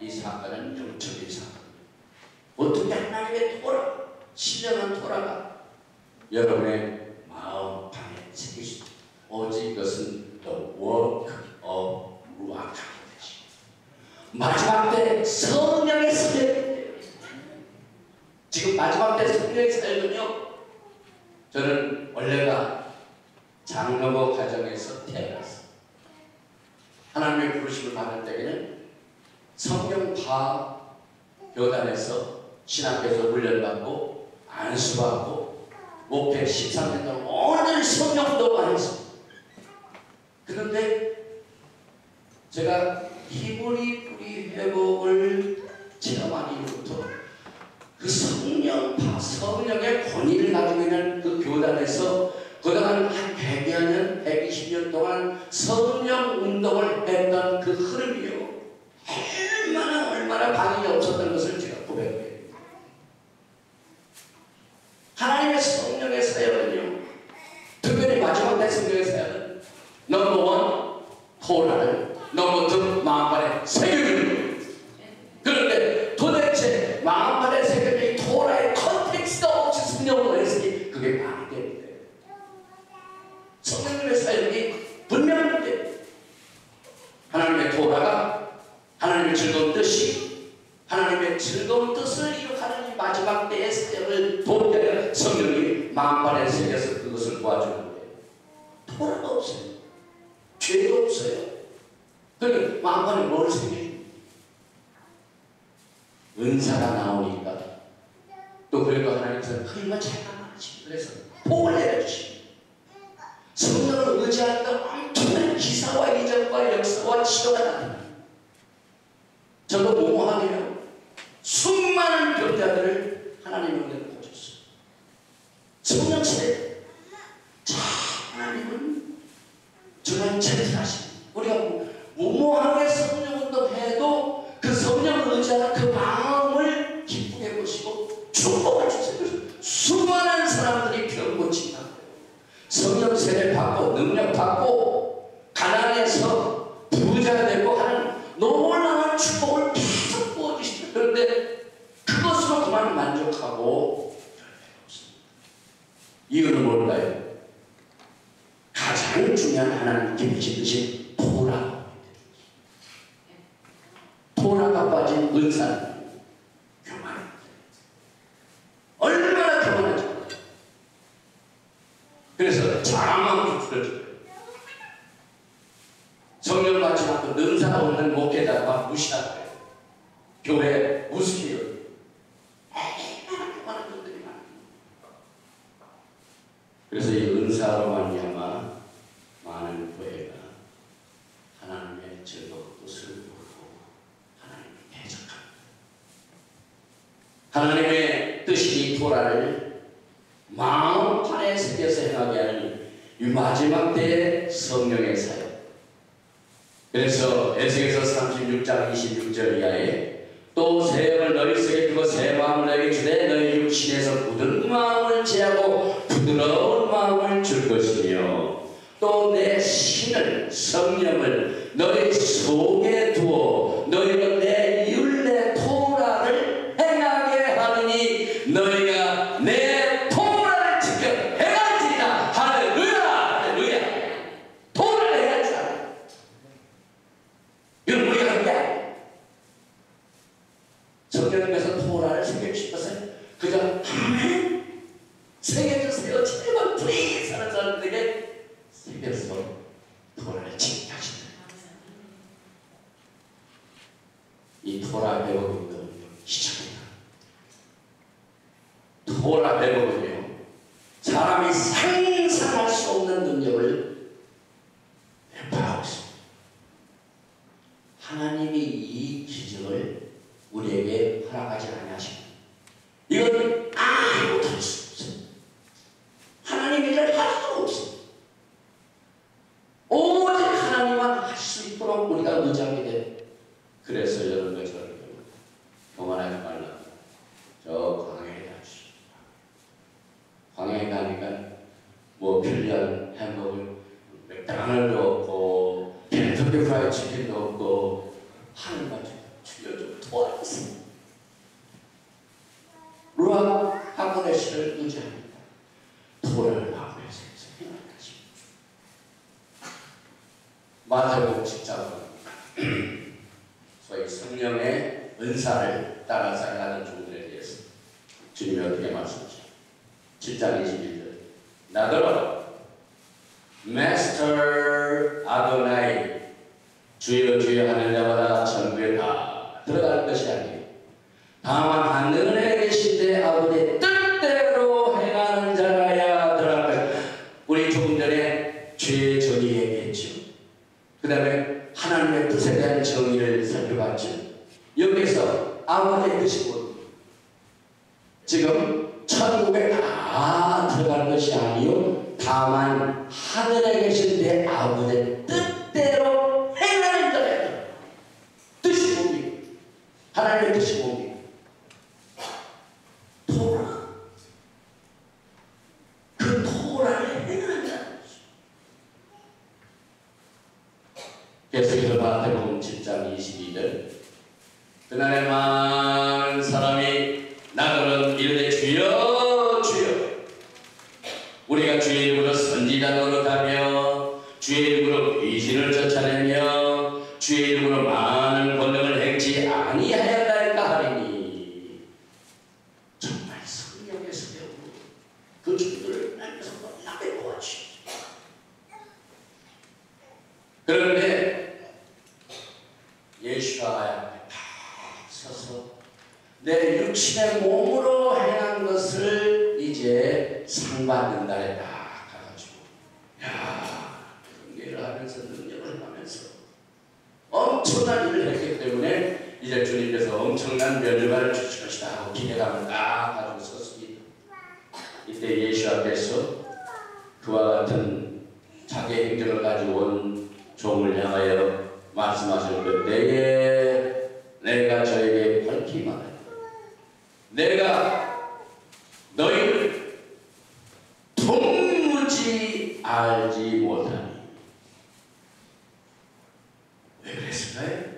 이 사건은 영적인 사건입니다. 어떻게 하나님의 토라, 신령한 토라가 여러분의 마음판에 새기십니다. 오직 이것은 the work of Ruach HaKodesh. 마지막 때 성령의 사역이에요. 지금 마지막 때 성령의 사역은요, 저는 원래가 장로교 가정에서 태어났어요. 하나님의 부르심을 받을 때에는 성경파 교단에서 신학교에서 훈련받고 안수받고 목회 13년 동안 오늘 성령도가 했습니다. 그런데 제가 히브리 뿌리 회복을 체험한 이후부터 그 성령파, 성령의 권위를 가지고 하나 반응이 없었던 것을 제가 고백해요. 하나님의 성령의 사역은요, 특별히 마지막 때 성령의 사역은 넘버 1 토라를, 넘버 2 마음판에 새겨주는 거예요. 그런데 도대체 마음판에 새겨진 이 토라의 컨텍스트가 없이 성령으로 했으니 그게 말이 됩니다. 성령님의 사역이 분명한데 하나님의 토라가 하나님의 즐거운 뜻이 하나님의 즐거운 뜻을 이룩하는 이 마지막 때의 사역을 돕게 하여 성령이 마음판에 새겨서 그것을 도와주는 거예요. 토라가 없어요. 죄도 없어요. 그러니까 마음판에 뭘 새겨요? 은사가 나오니까 또 그리고 하나님께서 그림만 잘 만나지. 그래서 복을 내려주시고 성령을 의지하니까 엄청난 기사와 이적과 역사와 치료가 나타납니다. 저도 모모하게요. 수많은 병자들을 하나님의 은혜로 고쳤어요. 성령 시대. 자, 하나님은 정말 젠틀하시고 우리가 모모하게 성령 운동해도 그 성령을 의지하는 그 마음을 기쁘게 보시고 축복을 주세요. 그래서 수많은 사람들이 병 고친다. 성령 세례 받고 능력 받고 가난해서 부자가 되고 하는 놀라운 축복을 계속 부어주시죠. 그런데 그것으로 그만 만족하고 이유는 뭘까요? 가장 중요한 하나님께 주신 것이 토라가 빠진 은사는 교만입니다. 얼마나 교만하죠. 그래서 자랑만 부풀어줘요. 성령 받지 않고 능사가 없는 목회자가 무시하고요. 교회 우습게요. 얼마나 교만한 분들이 많아요. 그래서 이 은사로 말미암아 많은 교회가 하나님의 즐거운 뜻을 모르고 하나님을 대적합니다. 하나님의 뜻이 이 토라를 마음판에 새겨서 행하게 하는 이 마지막 때의 성령의 사역. 그래서 에스겔서 36장 26절 이하에 또 새 영을 너희 속에 두고 새 마음을 너희에게 주되 너희 육신에서 굳은 마음을 제하고 부드러운 마음을 줄 것이며 또 내 신을 성령을 너희 속에 두어 너희는 내 율례 토라를 행하게 하느니 너희가 내 토라를 지켜 행할지니라. 할렐루야. 할렐루야. 토라를 행할 줄 알아요. 이건 우리가 하는 게 아니에요. 성령님께서 토라를 새겨주셨어요. 그저 아멘 새겨주세요 제발 플리즈 하는 사람들에게 새겨서 토라를 지켜주신다. 이 토라 배우기도 시작합니다. 토라 배우기요 사람이 상상할 수 없는 능력을 배포하고 있습니다. 하나님이 이 기적을 우리에게 허락하지 아니하십니다. 이건 아무것도 할 수 없어요. 하나님의 일을 할 수 없어요. 오직 하나님만 할 수 있도록 우리가 의지하게 돼요. 그래서 여러분들 저를 교만하지 말라. 저 광야에 가시오. 광야에 가니까 뭐 편리한 햄버거 맥도날드 없고 켄터키 프라이드 치킨도 없고 하늘만 주여 좀 도와주세요. 루아 하고네 씨를 의지합니다. 토라를 마음에서 생각할 것입니다. 마태복음 10장은 소위 성령의 은사를 따라서 행하는 종들에 대해서 주님이 어떻게 말씀하시죠? 7장 21절 나더러 Master Adonai 주여 주여 하는 자마다 천국에 다 들어갈 것이 아니에요. 다만 하늘에 계신데 아버지의 뜻대로 행하는 자라야 들어갈 것. 우리 조금 전에 죄의 정의 얘기했죠. 그 다음에 하나님의 뜻에 대한 정의를 살펴봤죠. 여기서 아버지의 뜻이 뭡니까? 지금 천국에 다 들어갈 것이 아니요 다만 하늘에 계신 내 아버지의 뜻대로 행하는 자예요. 뜻이 뭡니까? 하나님의 뜻이 뭡니까? 토라. 그 토라를 행한다는 것이죠. 계속해서 마태복음 7장 22절 그날에 많은 사람이 나더러 이르되 주여 주여 우리가 주의 이름으로 선지자 노릇하며 주의 이름으로 귀신을 쫓아내며 주의 이름으로 많은 권능을 행치 아니하였나이까 하리니 정말 성령에서 배우고 그 주들을 날면서 만나게 도와주시오. 그런데 예수가 앞에 딱 서서 내 육신의 몸으로 행한 것을 이제 상 받는 날에 딱 가가지고 야 경계를 하면서 능력을 하면서 엄청난 일을 했기 때문에 이제 주님께서 엄청난 면류관을 주실 것이다 하고 기대감을 딱 가지고 섰습니다. 이때 예수 앞에서 그와 같은 자기 행정을 가지고 온 종을 향하여 말씀하셨는데 내가 저에게 밝히 말하여 내가 너희를 도무지 알지 못하니. 왜 그랬을까요?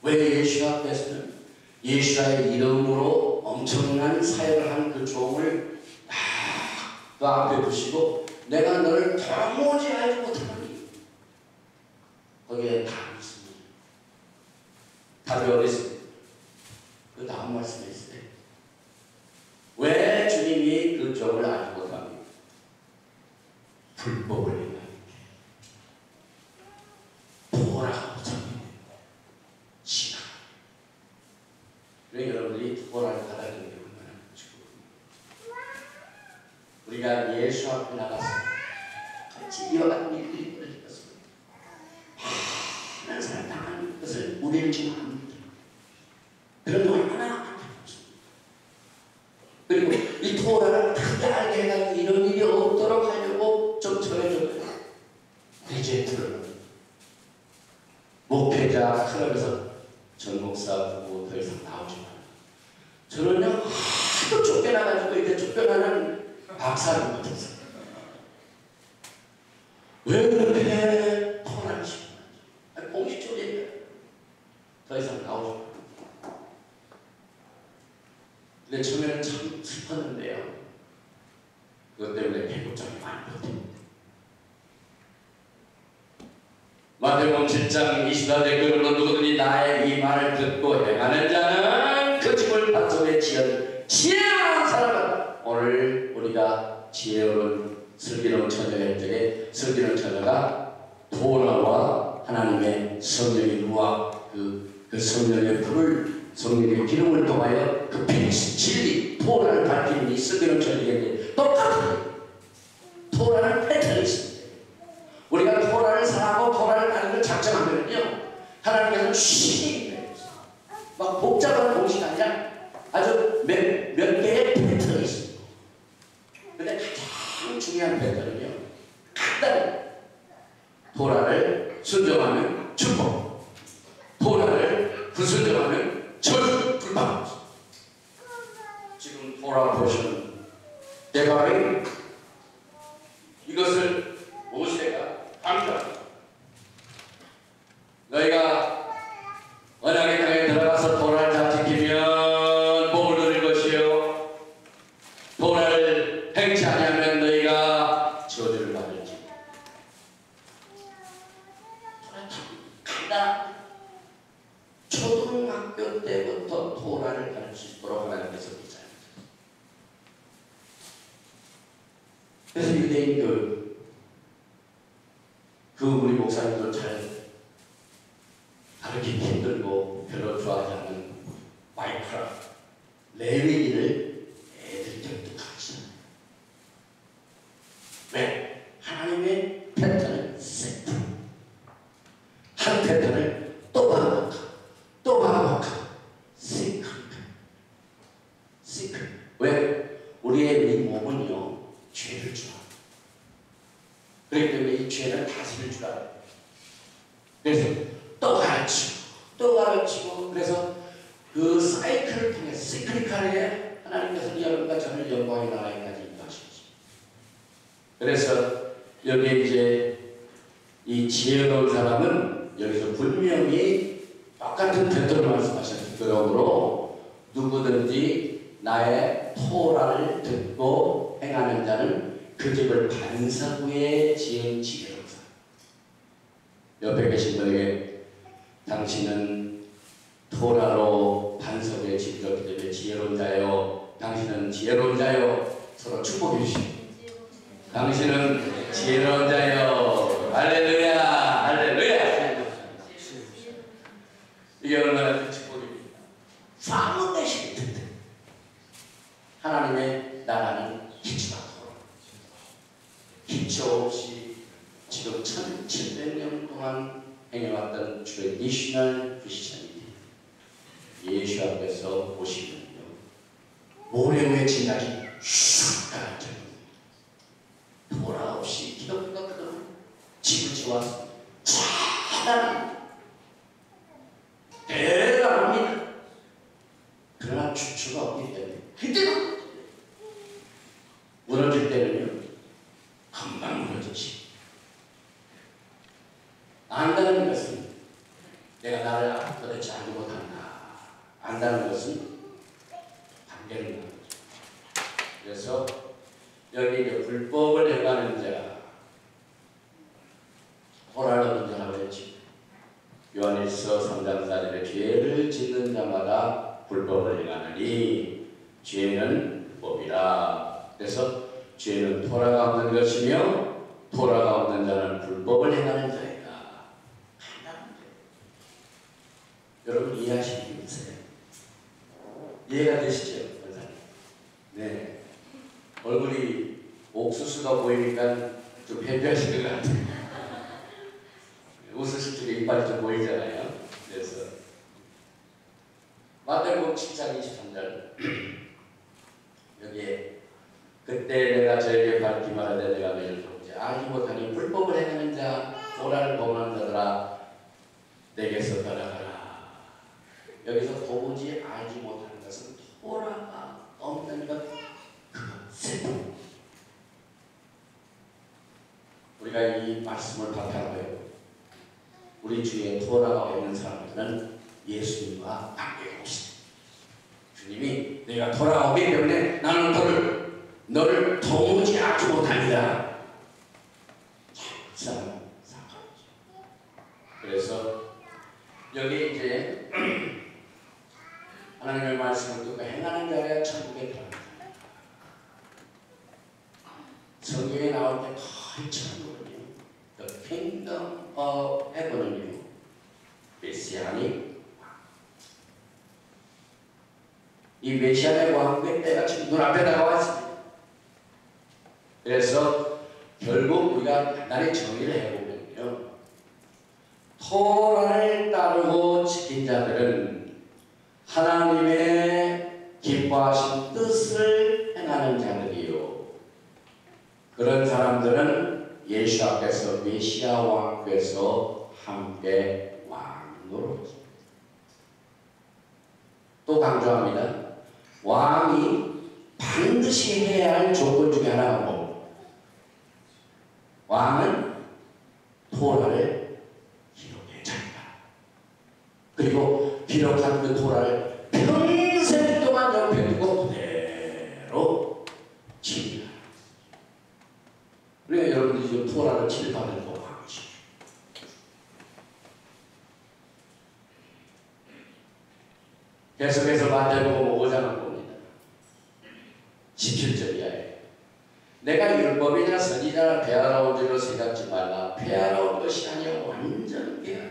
왜 예수 앞에서는 예수의 이름으로 엄청난 사역을 한 그 종을 그 앞에 두시고 내가 너를 도무지 알지 못하니. 거기에 답이 있습니다. 답이 어디 있습니까? 그 다음 말씀에 있어요. 왜 주님이 그 종을 알지 못합니까? 불법을 행하니까. 토라가 못합니다. 신앙. 그러니까 여러분들이 토라를 받아들이는 게 얼마나 중요합니다. 우리가 예수 앞에 나가서 같이 이와 같은 일들이 벌어질 것입니다. 많은 사람 당하는 것을 우리는 지금 압니다. 그런 얼마나 안타깝습니다. 그리고 이 토라를 크게 알게 해가지고 이런 일이 없도록 하려고 좀 전해줬거든요. 리젠트를 목회자 클럽에서 전 목사 보고 더 이상 나오지 마라. 저는요 하도 쫓겨나가지고 이제 쫓겨나는 박사님 같았어요. 왜 그렇게 토라를 시키는지 공식적으로 얘기해요. 더 이상 나오지 마라. 근데 처음에는 참 슬펐는데요. 그것 때문에 배고픔이 많이 버팁니다. 마태복음 7장 24절 그러므로 누구든지 나의 이 말을 듣고 행하는 자는 그 집을 밭속에 지은 지혜로운 사람은 오늘 우리가 지혜로운 슬기로운 처녀의 적에 슬기로운 처녀가 토라와 하나님의 성령의 루아 그 성령의 불을 성령의 기름을 통하여 그 빛, 진리, 토라를 밝히는 이 슬기로운 처녀에게 똑같은 토라는 패턴이 있습니다. 우리가 토라를 사랑하고 토라를 가는 걸 작정하면요 하나님께서는 쉬이 막 복잡한 공식이 아니라 아주 몇 개의 패턴이 있습니다. 근데 가장 중요한 패턴은요 간단히 토라를 순종하면 축복, 토라를 불순종하면 저주, 불만. 지금 토라 보시면 대바리 이것을 모세가 강조합니다. 너희가 언약의 땅에 들어가서 토라를 다 지키면 복을 누릴 것이요 토라를 행치 아니하면 너희가 저주를 받을지. 간단. 초등학교 때부터 토라를 가르치도록 하나님께서 계시합니다. 그래서 유대인 그 우리 목사님도 잘 가르치기 힘들고 별로 좋아하지 않는 마이크라 레위기를 애들이 격tuk하시잖아요. 왜? 하나님의 패턴을 세트 한 패턴을 또 반복하고 또 반복하고 시크 왜? 우리의 이 몸은요 죄를 좋아합니다. 그렇기 때문에 이 죄를 다스릴 줄 알아요. 그래서 또 가르치고 그래서 테크니컬에 하나님께서는 여러분과 저를 영광의 나라에까지 인도하셨습니다. 그래서 여기에 이제 이 지혜로운 사람은 여기서 분명히 똑같은 태도를 말씀하셨을 그러므로 누구든지 나의 토라를 듣고 행하는 자는 그 집을 반석 위에 지은 지혜로운 사람. 옆에 계신 분에게 당신은 토라로 반석 위에 지었기 때문에 지혜로운 자요. 당신은 지혜로운 자요. 서로 축복해 주시오. 당신은 지혜로운 자요. 할렐루야, 할렐루야. 이게 얼마나 큰 축복입니까? 사모되시기 때문에 하나님의 나라는 기초다. 기초 없이 지금 1700년 동안 행해왔던 트레디셔널 크리스천이티 예수 앞에서 보시면요, 모래 위에 진작이 슉 가라앉아 돌아 없이 기덕기덕 집을 지어왔습니다. 잘합니다. 대단합니다. 그러나 주추가 없기 때문에 그때는 무너질 때는요 금방 무너지지. 안다는 것은 내가 나를 도대체 알지 못한다. 안다는 것은 단계를 나누죠. 그래서 여기 이제 불법을 행하는 자, 호라는 자라고 했지. 요한일서 3장 4절에 죄를 짓는 자마다 불법을 행하느니 죄는 불법이라. 그래서 죄는 토라가 없는 것이며 토라가 없는 자는 불법을 행하는 자이다. 여러분 이해하시는 게 있어요? 이해가 되시죠? 네. 얼굴이 옥수수가 보이니까 좀 회피하시는 것 같아요. 웃으실 적에 이빨이 좀 보이잖아요. 그래서 마태복음 7장 23절 여기에 그때 내가 저에게 밝히 말하되 내가 너희를 돕지 알지 못하니 불법을 행하는 자 오라를 범하는 자들아 내게서 떠나가라. 여기서 도무지 알지 못하는 것은 토라가 없는 것 그것은 우리가 이 말씀을 바탕으로 우리 주위에 토라가 없는 사람들은 예수님과 관계가 없습니다. 주님이 내가 토라가 없기 때문에 나는 너를 도무지 알지 못합니다. 그 사람은 상관없죠. 그래서 여기 이제 하나님의 말씀을 듣고 행하는 자가 천국에 들어갑니다. 성경에 나올 때 거의 천국은요, The Kingdom of Heaven은요, 메시아니 이 메시아의 왕국의 때가 지금 눈앞에 다가왔습니다. 그래서 결국 우리가 간단히 정리를 해보면요, 토라를 따르고 지킨 자들은 하나님의 기뻐하신 뜻을 행하는 자들이요, 그런 사람들은 예수 앞에서 메시아 왕국에서 함께 왕노릇. 또 강조합니다. 왕이 반드시 해야 할 조건 중에 하나가 뭐? 왕은 토라를 기록해야 한다. 그리고 기록한 그 토라를 평생 동안 옆에 두고 그대로 지킵니다. 그러니까 여러분들이 지금 토라를 칠받을 거 왕이죠. 계속해서 마태복음 5장을 봅니다. 17절이야. 내가 율법이나 선지자나 폐하러 온 줄로 생각지 말라. 폐하러 온 것이 아니라 완전 폐하라.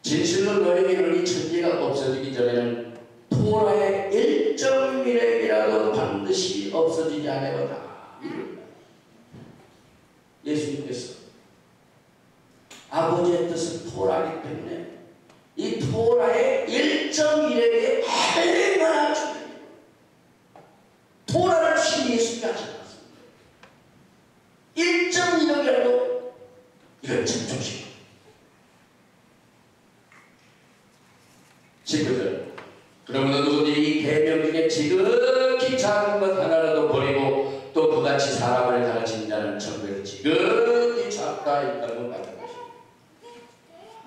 진실로 너에게 이르니 천지가 없어지기 전에는 토라의 1.1핵이라도 반드시 없어지지 않으리라. 예수님께서 아버지의 뜻은 토라이기 때문에 이 토라의 1.1핵에 얼마나 중요해요. 토라를 주신 예수님이 하지 않았습니다. 1.1핵이라도 이걸 집중시켜. 19절 그러므로 누구들이 이 계명 중에 지극히 작은 것 하나라도 버리고 또 그같이 사람을 가르치는 자는 천국에서 지극히 작다 있다고 말하는 것입니다.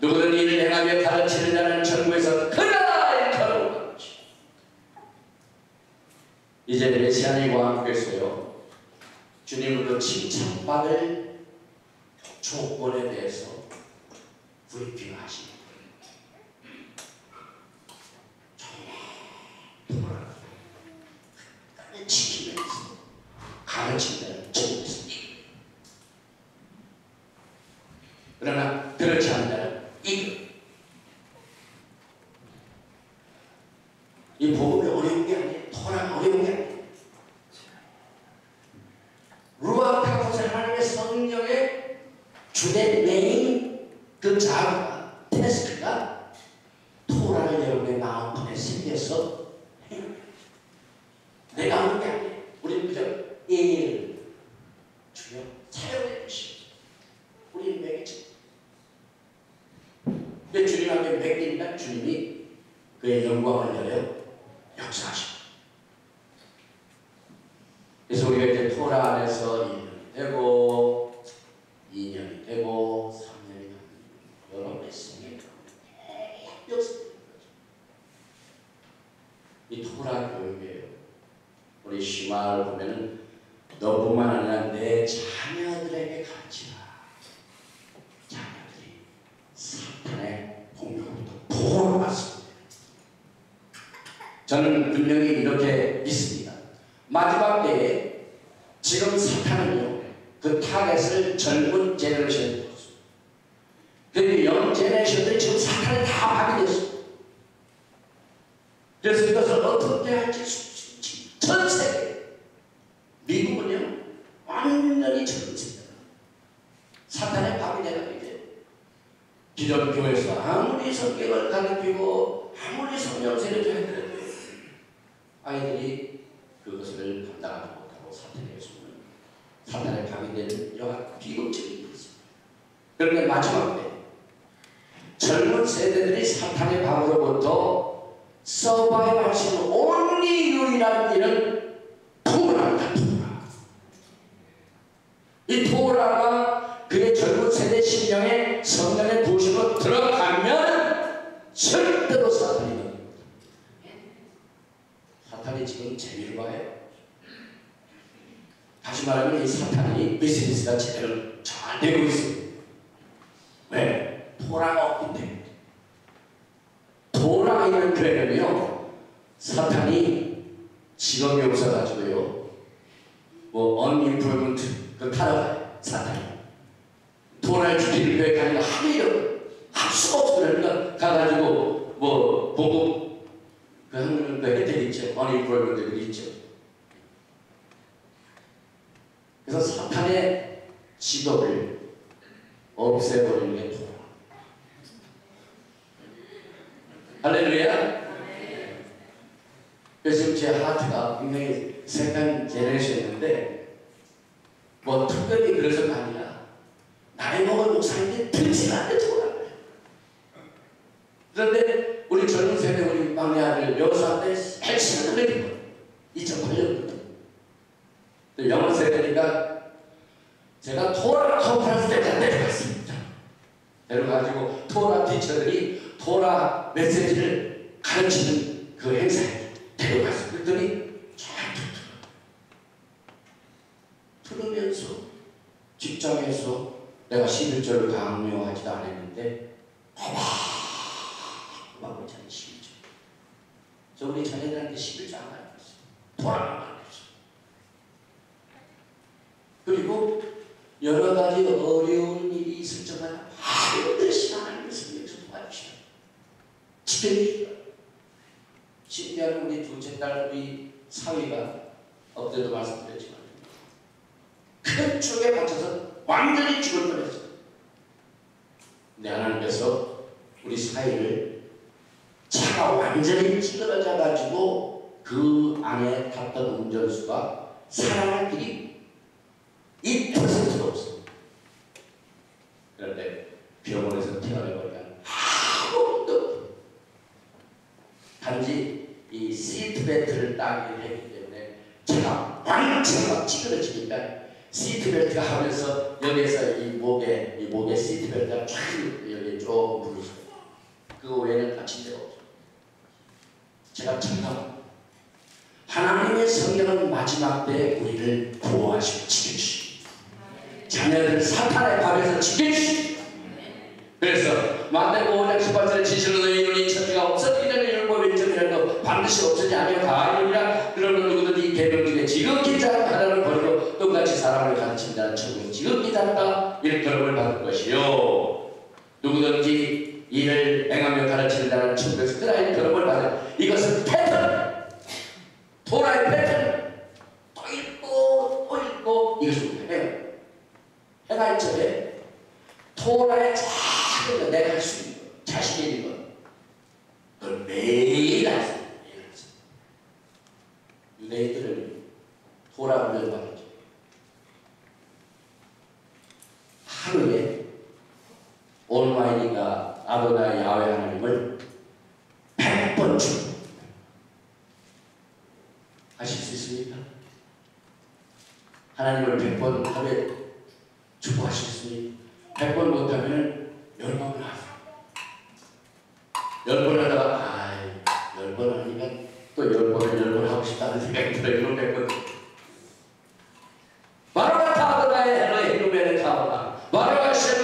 누구든 이를 행하며 가르치는 자는 천국에서 크다 있다고 말하는 것입니다. 이제 메시아의 왕께서요, 주님으로 칭찬받을 조건에 대해서 브리핑하십니다. 지키면서 가르친다는 점에서, 그러나 그렇지 않다는 이 복음이 어려운 게 아니에요. 토라가 어려운 게 아니에요. 루아카고스 하나님의 성령의 주된 메인 그 자가 테스크가 토라를 여러분의 마음판에 새겨서 내가 하는 게 아니에요. 우리는 그저 예를 주여 사용해 주십시오. 우리는 매기죠. 근데 주님 앞에 매기니까 주님이 그의 영광을 열려 역사하십니다. 그래서 우리가 이제 토라 안에서 1년이 되고 2년이 되고 3년이 되고 여러 메시지가 역사되는 거죠. 이 토라 교육이에요. 우리 시마를 보면은 너뿐만 아니라 내 자녀들에게 가르치라. 자녀들이 사탄의 공격부터 보호를 받습니다. 저는 분명히 이렇게 믿습니다. 마지막 때에 지금 사탄은요, 그 타겟을 젊은 제너레이션에 뒀습니다. 그런데 영 제너레이션들이 지금 사탄에 다 박이 됐습니다. 그래서 이것을 어떻게 할지 전 세계, 미국은요 완전히 전 세계 사탄의 밥이 되는 이제 기독교에서 아무리 성경을 가르치고 아무리 성경 세례를 해도 아이들이 그것을 감당하지 못하고 사탄에게 속는 사탄의 밥이 되는 여러 비극적인 일이 있습니다. 그런데 마지막 때 젊은 세대들이 사탄의 밥으로부터 서바이브 할 수 있는 only 유일한 일은 토라입니다. 토라. 이 토라가 그의 젊은 세대 심령에 성령의 부으심으로 들어가면 절대로 사탄이 됩니다. 사탄이 지금 재미를 봐요. 다시 말하면 이 사탄이 비즈니스가 제대로 잘 되고 있습니다. 왜? 토라가 없기 때문에. 토라가 있는 교회는요, 사탄이 직업이 없어가지고요, 뭐 unemployment 그 타락해요. 사탄이 토라를 죽이는 교회 가니까 하루 일을 할 수가 없어. 그러니까 가가지고 뭐 보고 그 하는 그 혜택 있죠. unemployment 있죠. 그래서 사탄의 직업을 없애버리는 게 토라. 할렐루야. 그래서 지금 제 하트가 굉장히 생각 제너레이션인데 뭐 특별히 그래서가 아니라 나이 먹은 목사님들이 듣지가 않는 토라. 그런데 우리 젊은 세대 우리 막내 아들 여사한테 핵심을 내린 거예요. 2008년부터. 영어 세대니까 제가 토라 컨퍼런스 때까지 내려갔습니다. 내려가지고 토라 티처들이 토라 메시지를 가르치는 그 행사에 데려갔어요. 그랬더니 잘 들으면서 직장에서 내가 11절을 강요하지도 않았는데 막 못하는 11절. 저 우리 자녀들한테 11절 안 가르쳤어요. 토라만 가르쳤어요. 그리고 여러 가지 어려운 일이 있을 적마다 반드시 하나님의 성령께서 도와주시다. 지켜주시다. 신비한 우리 둘째 딸 우리 사위가 엎드려도 말씀드렸지만 큰 축에 갇혀서 완전히 죽을 뻔했어요. 근데 하나님께서 우리 사위를 차가 완전히 찌그러져 가지고 그 안에 탔던 운전수가 살아날 길이 1%도 없어요. 그런데 병원에서 태어나버리면 아무것도 단지 시트벨트를 따기 했기 때문에 제가 왕창 찌그러지니까 시트벨트가 하면서 여기에서 이 목에 시트벨트가 쫙 여기 조금 부르셔요. 그 외에는 다친 데가 없어요. 제가 참담합니다. 하나님의 성령은 마지막 때에 우리를 구원하시고 지켜주시고 자녀들 사탄의 밥에서 지켜주시고 그래서 마태복음 5장 18절에 진실로 너희 눈이 천지가 없었기 전에 율법의 인정이라는 거 반드시 없어지지 아니면 가하리라. 그러면 누구든지 계명 중에 지극히 작은 하나를 버리고 똑같이 사람을 가르치는 자는 천국에서 지극히 작다 일컬음을 받을 것이요 누구든지 이를 행하며 가르치는 자는 천국에서 크다 일컬음을 받을. 이것은 패턴, 토라의 패턴. 또 읽고 또 읽고 이것을 행할 적에 토라의 작은 내가 할 수 있는 것, 자신이 있는 것, 그걸 매일 하세요. 유대인들은 토라 훈련을 받았죠. 하루에 올마이니가 아도나이 야훼 하나님을 100번 주고 하실 수 있습니까? 하나님을 100번 하루에 축복하실 수 있습니까? 100번 못하면 10번은 하세요. 10번 하다가 10번 하니까 또 10번 하고 싶다는 생각이 들어요. 100번 마라가타 아도나이 엘로히 누베네 카오나 마라가시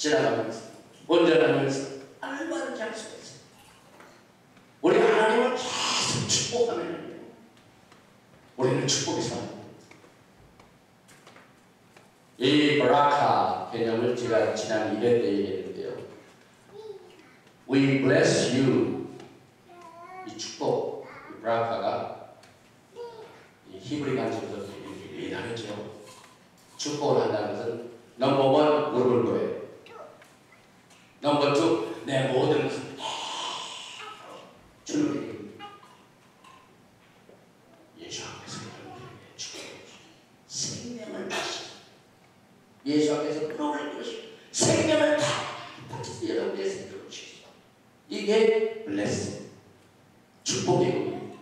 지나가면서 운전하면서 알바를 할 수가 있어요. 우리 하나님을 계속 축복하면 우리는 축복이 삽니다. 이 브라카 개념을 제가 지난 2회 때 얘기했는데요. We bless you. 이 축복, 이 브라카가 이 히브리 간증에서 되게 다르죠. 축복을 한다는 것은 넘버 1 무릎을 꿇어요. 넘버 2 내 모든 것을 주는 게 예수 앞에서 생명을 다시 예수 앞에서 무릎을 꿇으시고 생명을 다 여러분의 생명을 주시고 이게 블레스 축복이고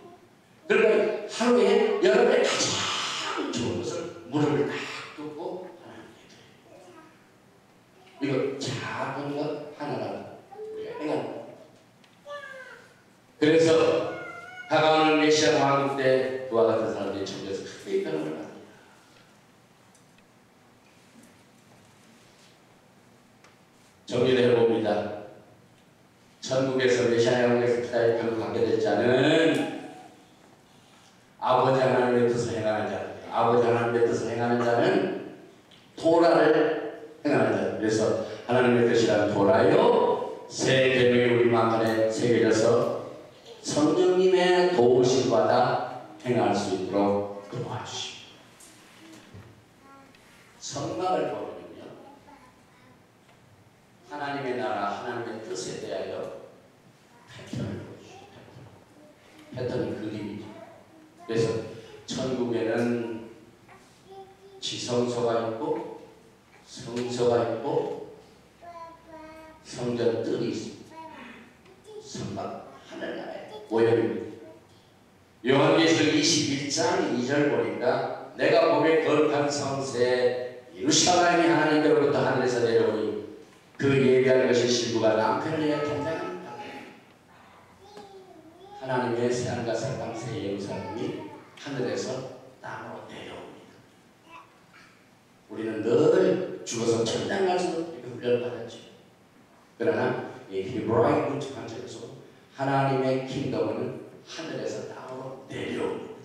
그러니까 하루에 여러분의 가장 좋은 것을 무릎을 다 꿇고 하나님께 드려요. 이거 작은 것 하나라도 우리가 행하는. 그래서 다가오는 메시아 왕국 때 그와 같은 사람들이 천국에서 크게 변함을 받습니다. 정리를 해봅니다. 천국에서 메시아 왕국에서 기다릴 병을 받게 될 자는 아버지 하나님의 뜻을 행하는 자, 아버지 하나님의 뜻을 행하는 자는 토라를 행하는 자. 그래서 하나님의 뜻이란 토라요 새 계명이 우리 마음에 새겨져서 성령님의 도우심 받아 행할 수 있도록 도와주십니다. 성막을 보면요 하나님의 나라 하나님의 뜻에 대하여 패턴을 보여주십니다. 패턴은 그림이죠. 그래서 천국에는 지성소가 있고 성소가 있고 성전 뜰이 있습니다. 성막 하늘나라에 모형입니다. 요한계시록 21장 2절 보니까 내가 보매 거룩한 성새 예루살렘이 하나님께로부터 하늘에서 내려오니 그 예비한 것이 신부가 남편을 위해 탄생합니다. 하나님의 새하늘과 새 땅 새 예루살렘이 하늘에서 땅으로 내려옵니다. 우리는 늘 죽어서 천당 가서 이렇게 훈련을 받았죠. 그러나 이 히브라이 문자 관점에서 하나님의 킹덤은 하늘에서 땅으로 내려옵니다.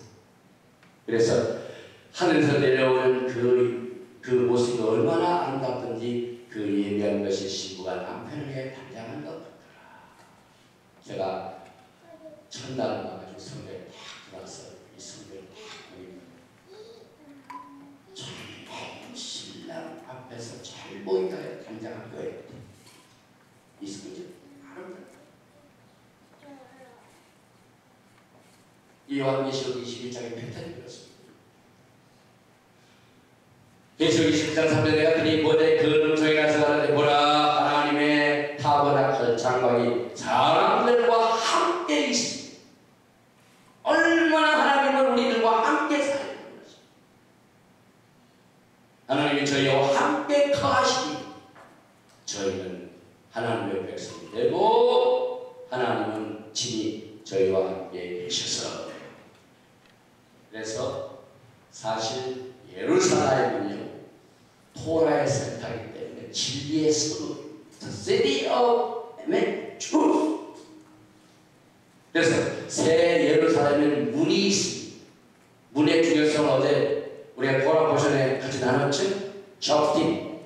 그래서 하늘에서 내려오는 그 모습이 얼마나 아름답든지 그 예비한 것이 신부가 남편을 위해 단장한 것 같더라. 제가 첫날을 가가지고 성전에 딱 들어가서 이 성전을 딱 보니까 참 신랑 앞에서 잘 보인다 해서 단장한 거예요. 이 성전 아름답다. 이 요한계시록 21장의 패턴이 그렇습니다. 계시록 21장 3절에 내가 그니 보되 그 음성이 나서 가라되 보라 하나님의 타버나클 장막이 사람들과 함께 있습니다. 얼마나 하나님은 우리들과 함께 살고 있습니다. 하나님이 저희와 함께 거하시니 저희는 하나님의 백성이 되고 하나님은 친히 저희와 함께 계셔서 그래서 사실 예루살렘은요 토라의 센터이기 때문에 진리의 성 The City of Truth. 그래서 새 예루살렘에는 문이 있습니다. 문의 중요성을 어제 우리가 토라포션에 같이 나눴죠? 적팀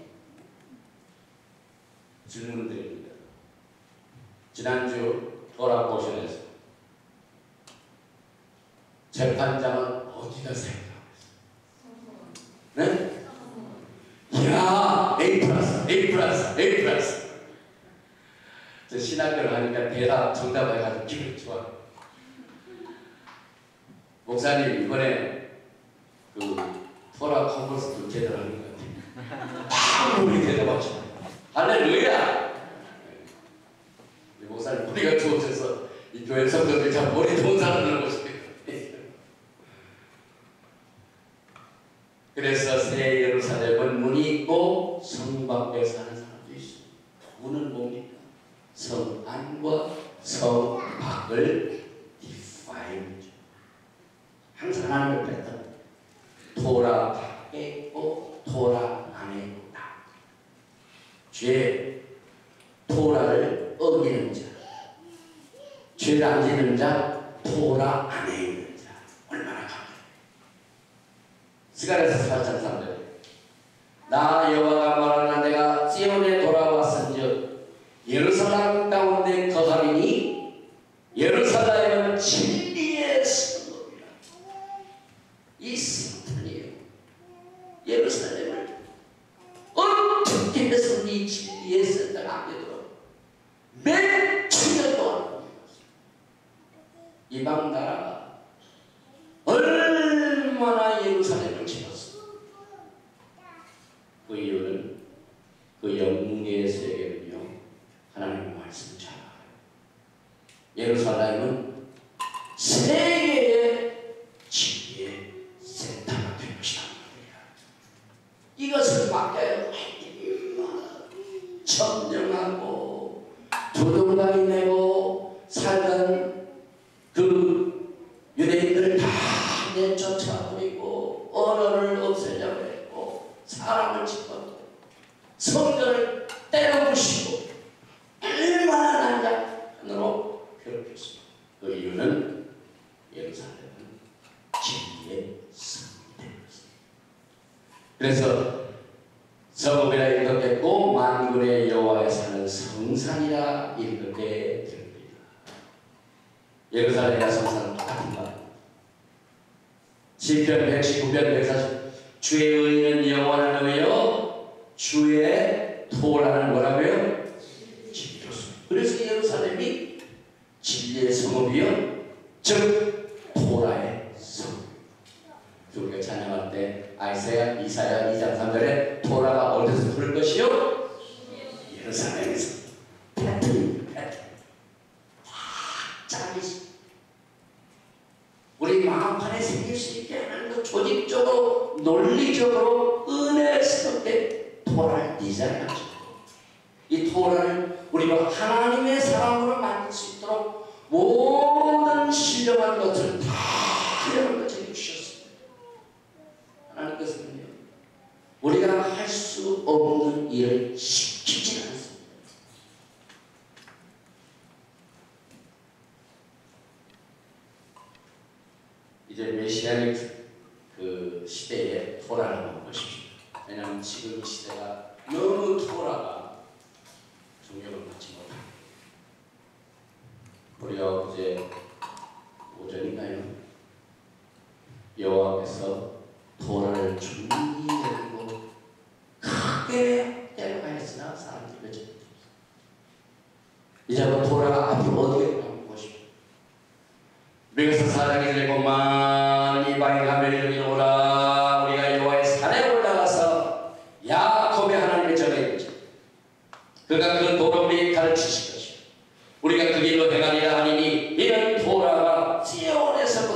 질문 드립니다. 지난주 토라포션에서 재판장은 어디다 생각했어요? 네? 이야, A+, 저 신학교를 하니까 대답, 정답 해가지고 기분이 좋아. 목사님, 이번에 그 토라 컨퍼런스 제대로 하는 것 같아요. 다 우리 대답하시고. 할렐루야! 목사님, 우리가 좋으셔서 이 교회 성도들이 참 머리 좋은 사람들을 모시게. 그래서 새 예루살렘은 문이 있고 성 밖에 사는 사람도 있습니다. 문은 뭡니까? 성 안과 성 밖을 define. 항상 하나님의 패턴. 토라 밖에 있고 토라 안에 있다. 죄, 토라를 어기는 자, 죄를 안 지는 자, 토라 안에 있는 자. 얼마나 강해. 스가랴서 4장 3절. 나 여호와가 말하나 내가 시온에 돌아왔은즉 예루살렘 가운데 거하리니 예루살렘은 진리의 성읍이라. 이 성탄이에요. 예루살렘을 어떻게 해서 이 진리의 성탄 안 되도록 몇 천년 동안 이방 나라가 얼마나 예루살렘을 지었어. 그 이유는 그 영웅의 세계는요 하나님의 말씀을 잘 알아요. 예루살렘은 세계의 진리의 센터가 될 것이라는 겁니다. 이것을 맡겨야 점령하고 조동당이 내고 살던 그 유대인들을 다 내쫓아버리고 언어를 없애려고 했고 사람을 집어넣고 성전을 때려부시고 얼마나 난장으로 괴롭혔습니다. 그 이유는 예루살렘은 진리의 성이 되는 것입니다. 그래서 성읍이라 읽었겠고 만군의 여호와에 사는 성산이라 읽게 됩니다. 예루살렘과 성산은 똑같은 말입니다. 시편 119편 140 주의 의는 영원한 의요 주의 토라는 뭐라고요? 진리로서. 그래서 예루살렘이 진리의 성읍이요 즉 토라의 성읍. 우리가 찬양할 때 이사야 2장 3절에 토라가 어디서 부를 것이요? 예루살렘에서. 패턴 짝이지. 우리 마음판에 생길 수 있게 하는 그 조직적으로 논리적으로 은혜스럽게 토라를 디자인하죠. 이 토라를 우리가 하나님의 사람으로 만들 수 있도록 모든 신령한 것을 다 이런 것을 주셨습니다. 하나님께서는요 우리가 할 수 없는 일을 시키지 않습니다. 이제 메시아닉 그 시대에 토라를 한번 보십시오. 왜냐하면 지금 이 시대가 너무 토라가 중력을 받지 못합니다. 우리가 어제 오전인가요? 여호와께서 토라를 충분히 내리고 크게 때려가했으나 사람들이 외쳤다. 이제 그 토라가 앞으로 어디에 가는 것입니다. 미가서 4장에 들고 많은 이방인 가면이 여기 오라. 우리가 여호와의 산에 올라가서 야곱의 하나님의 전에 있지. 그가 그 도로 우리에게 가르치실 것이요 우리가 그 길로 행하리라 하니니 이는 토라가 시온에서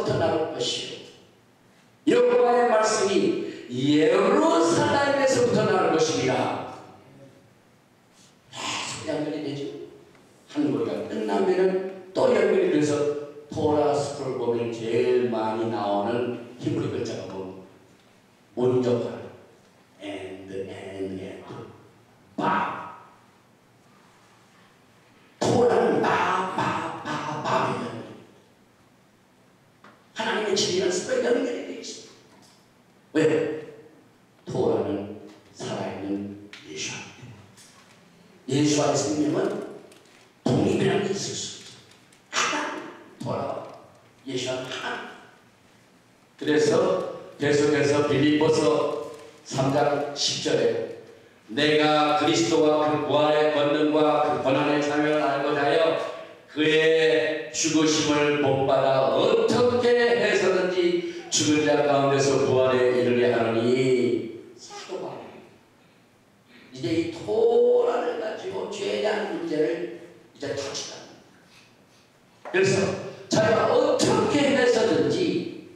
한 거리가 끝나면은 또 연결이 돼서 토라 스크롤 보면 제일 많이 나오는 히브리 글자가 뭐 문적하는 and 바 토라는 바바바바입니다. 하나님의 진리는 서로 연결이 되어 있습니다. 왜? 토라는 살아있는 예수입니다. 예수와의 생명은 독립이라는 게 있을 수 없어요. 하나님, 토라, 예수는 하나님. 그래서 계속해서 빌립보서 3장 10절에 내가 그리스도와 그 부활의 권능과 그 고난의 참여를 알고자 하여 그의 죽으심을 본받아 어떻게 해서든지 죽은 자 가운데서 부활에 이르게 하느니 사도 바울 이제 이 토라를 가지고 죄에 대한 문제를 이제 다루다. 그래서 자기가 어떻게 해서든지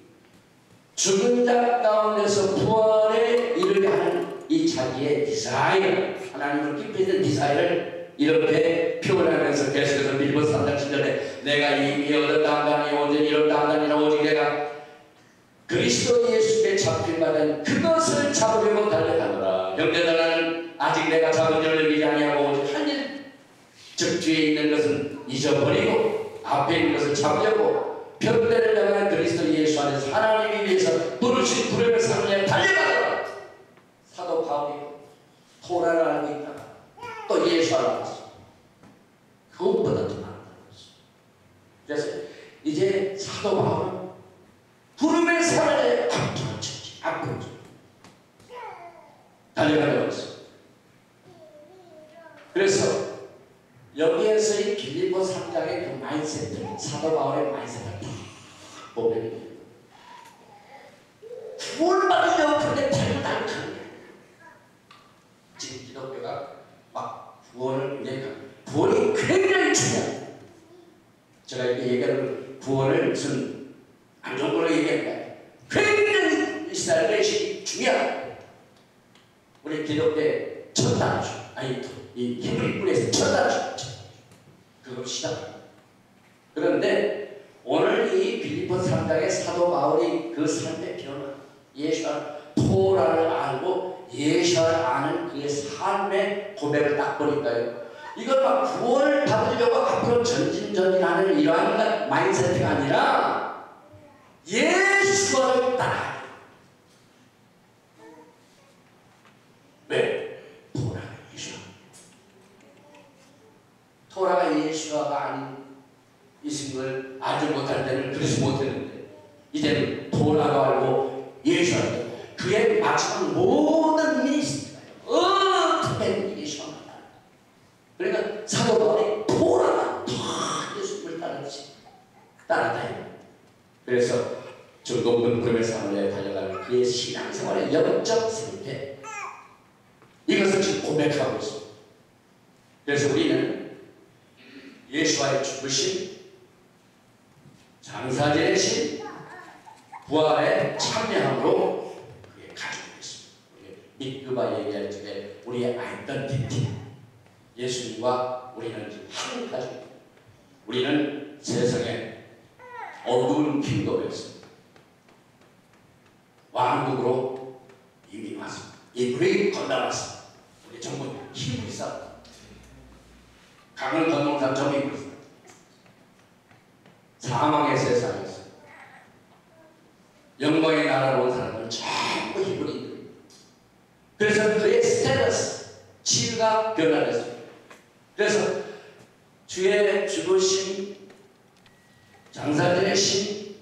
죽은 자 가운데서 부활에 이르게 하는 이 자기의 디자인, 하나님을 깊이 있는 디자인을 이렇게 표현하면서 계속해서 빌립보서 3장 10절에 내가 이미 얻었다하니 오직 이뤘다하니라 오직 내가 그리스도 예수께 잡힐바는 그것을 잡으려고 달려가노라. 형제들 나는 아직 내가 잡은 줄을 믿지 아니하고 오직 한 일 즉 뒤에 있는 것은 잊어버리고 앞에 있는 것을 잡으려고 편대를 향한 그리스도 예수 안에서 하나님이 위해서 부르신 부름을 삼으려 달려가노라. 사도 바울이 토라를 알고 있다가 또 예수 알고 있어. 그것보다 더 많다는 것이죠. 그래서 이제 사도 바울은 부름의 사람에 앞으로 쳤지. 앞으로 쳤지. 달려가려고 했어. 그래서 여기에서 이 빌립보 3장의 그 마인드셋을 사도 바울의 마인드셋을 다 보면 구원받으려고 그런데 잘못 안 가는 거야. 지금 기독교가 막 구원이 굉장히 중요해요. 제가 이렇게 얘기하는 구원을 무슨 안 좋은 걸로 얘기하는 거야. 굉장히 이스라엘 내식이 중요하다. 우리 기독교의 첫 단추, 아니 이 히브리군에서 첫 단추, 그걸 시작합니다. 그런데 오늘 이 빌립보 3장의 사도 바울이 그 삶의 변화, 예수와 토라를 알고 예수를 아는 그의 삶의 고백을 딱 보니까요. 이걸 막 구원을 받으려고 앞으로 전진전진하는 이러한 마인드셋이 아니라 예수를 따라. 왜? 토라가 예수. 토라가 예수가 아닌 이승을 알지 못할 때는 그러지 못했는데 이제는 토라가 알고 예수가 그의 마지막 모든 미니스트리가 어떻게 예수가 만나. 그러니까 사도 바울이 토라가 다 예수를 따라다녀. 그래서 저 높은 부름의 삶에 달려가는 그의 신앙생활의 영적 상태 이것을 지금 고백하고 있습니다. 그래서 우리는 예수와의 죽으심, 장사제의 신, 부활의 참여함으로 그게 가지고 있습니다. 믿그바 얘기할 적에 우리의 아이덴티티, 예수님과 우리는 한 가족. 우리는 세상에 어두운 킹덤에서 왕국으로 이미 왔습니다. 이불이 건너왔습니다. 우리 전부 힘이 있어. 강을 건너온 사람 전부 힘이 있어. 사망의 세상에서 영광의 나라로 온 사람은 전부 힘을 있는. 그래서 그의 스테이터스, 치유가 변화됐습니다. 그래서 주의 죽으심, 장사들의 신,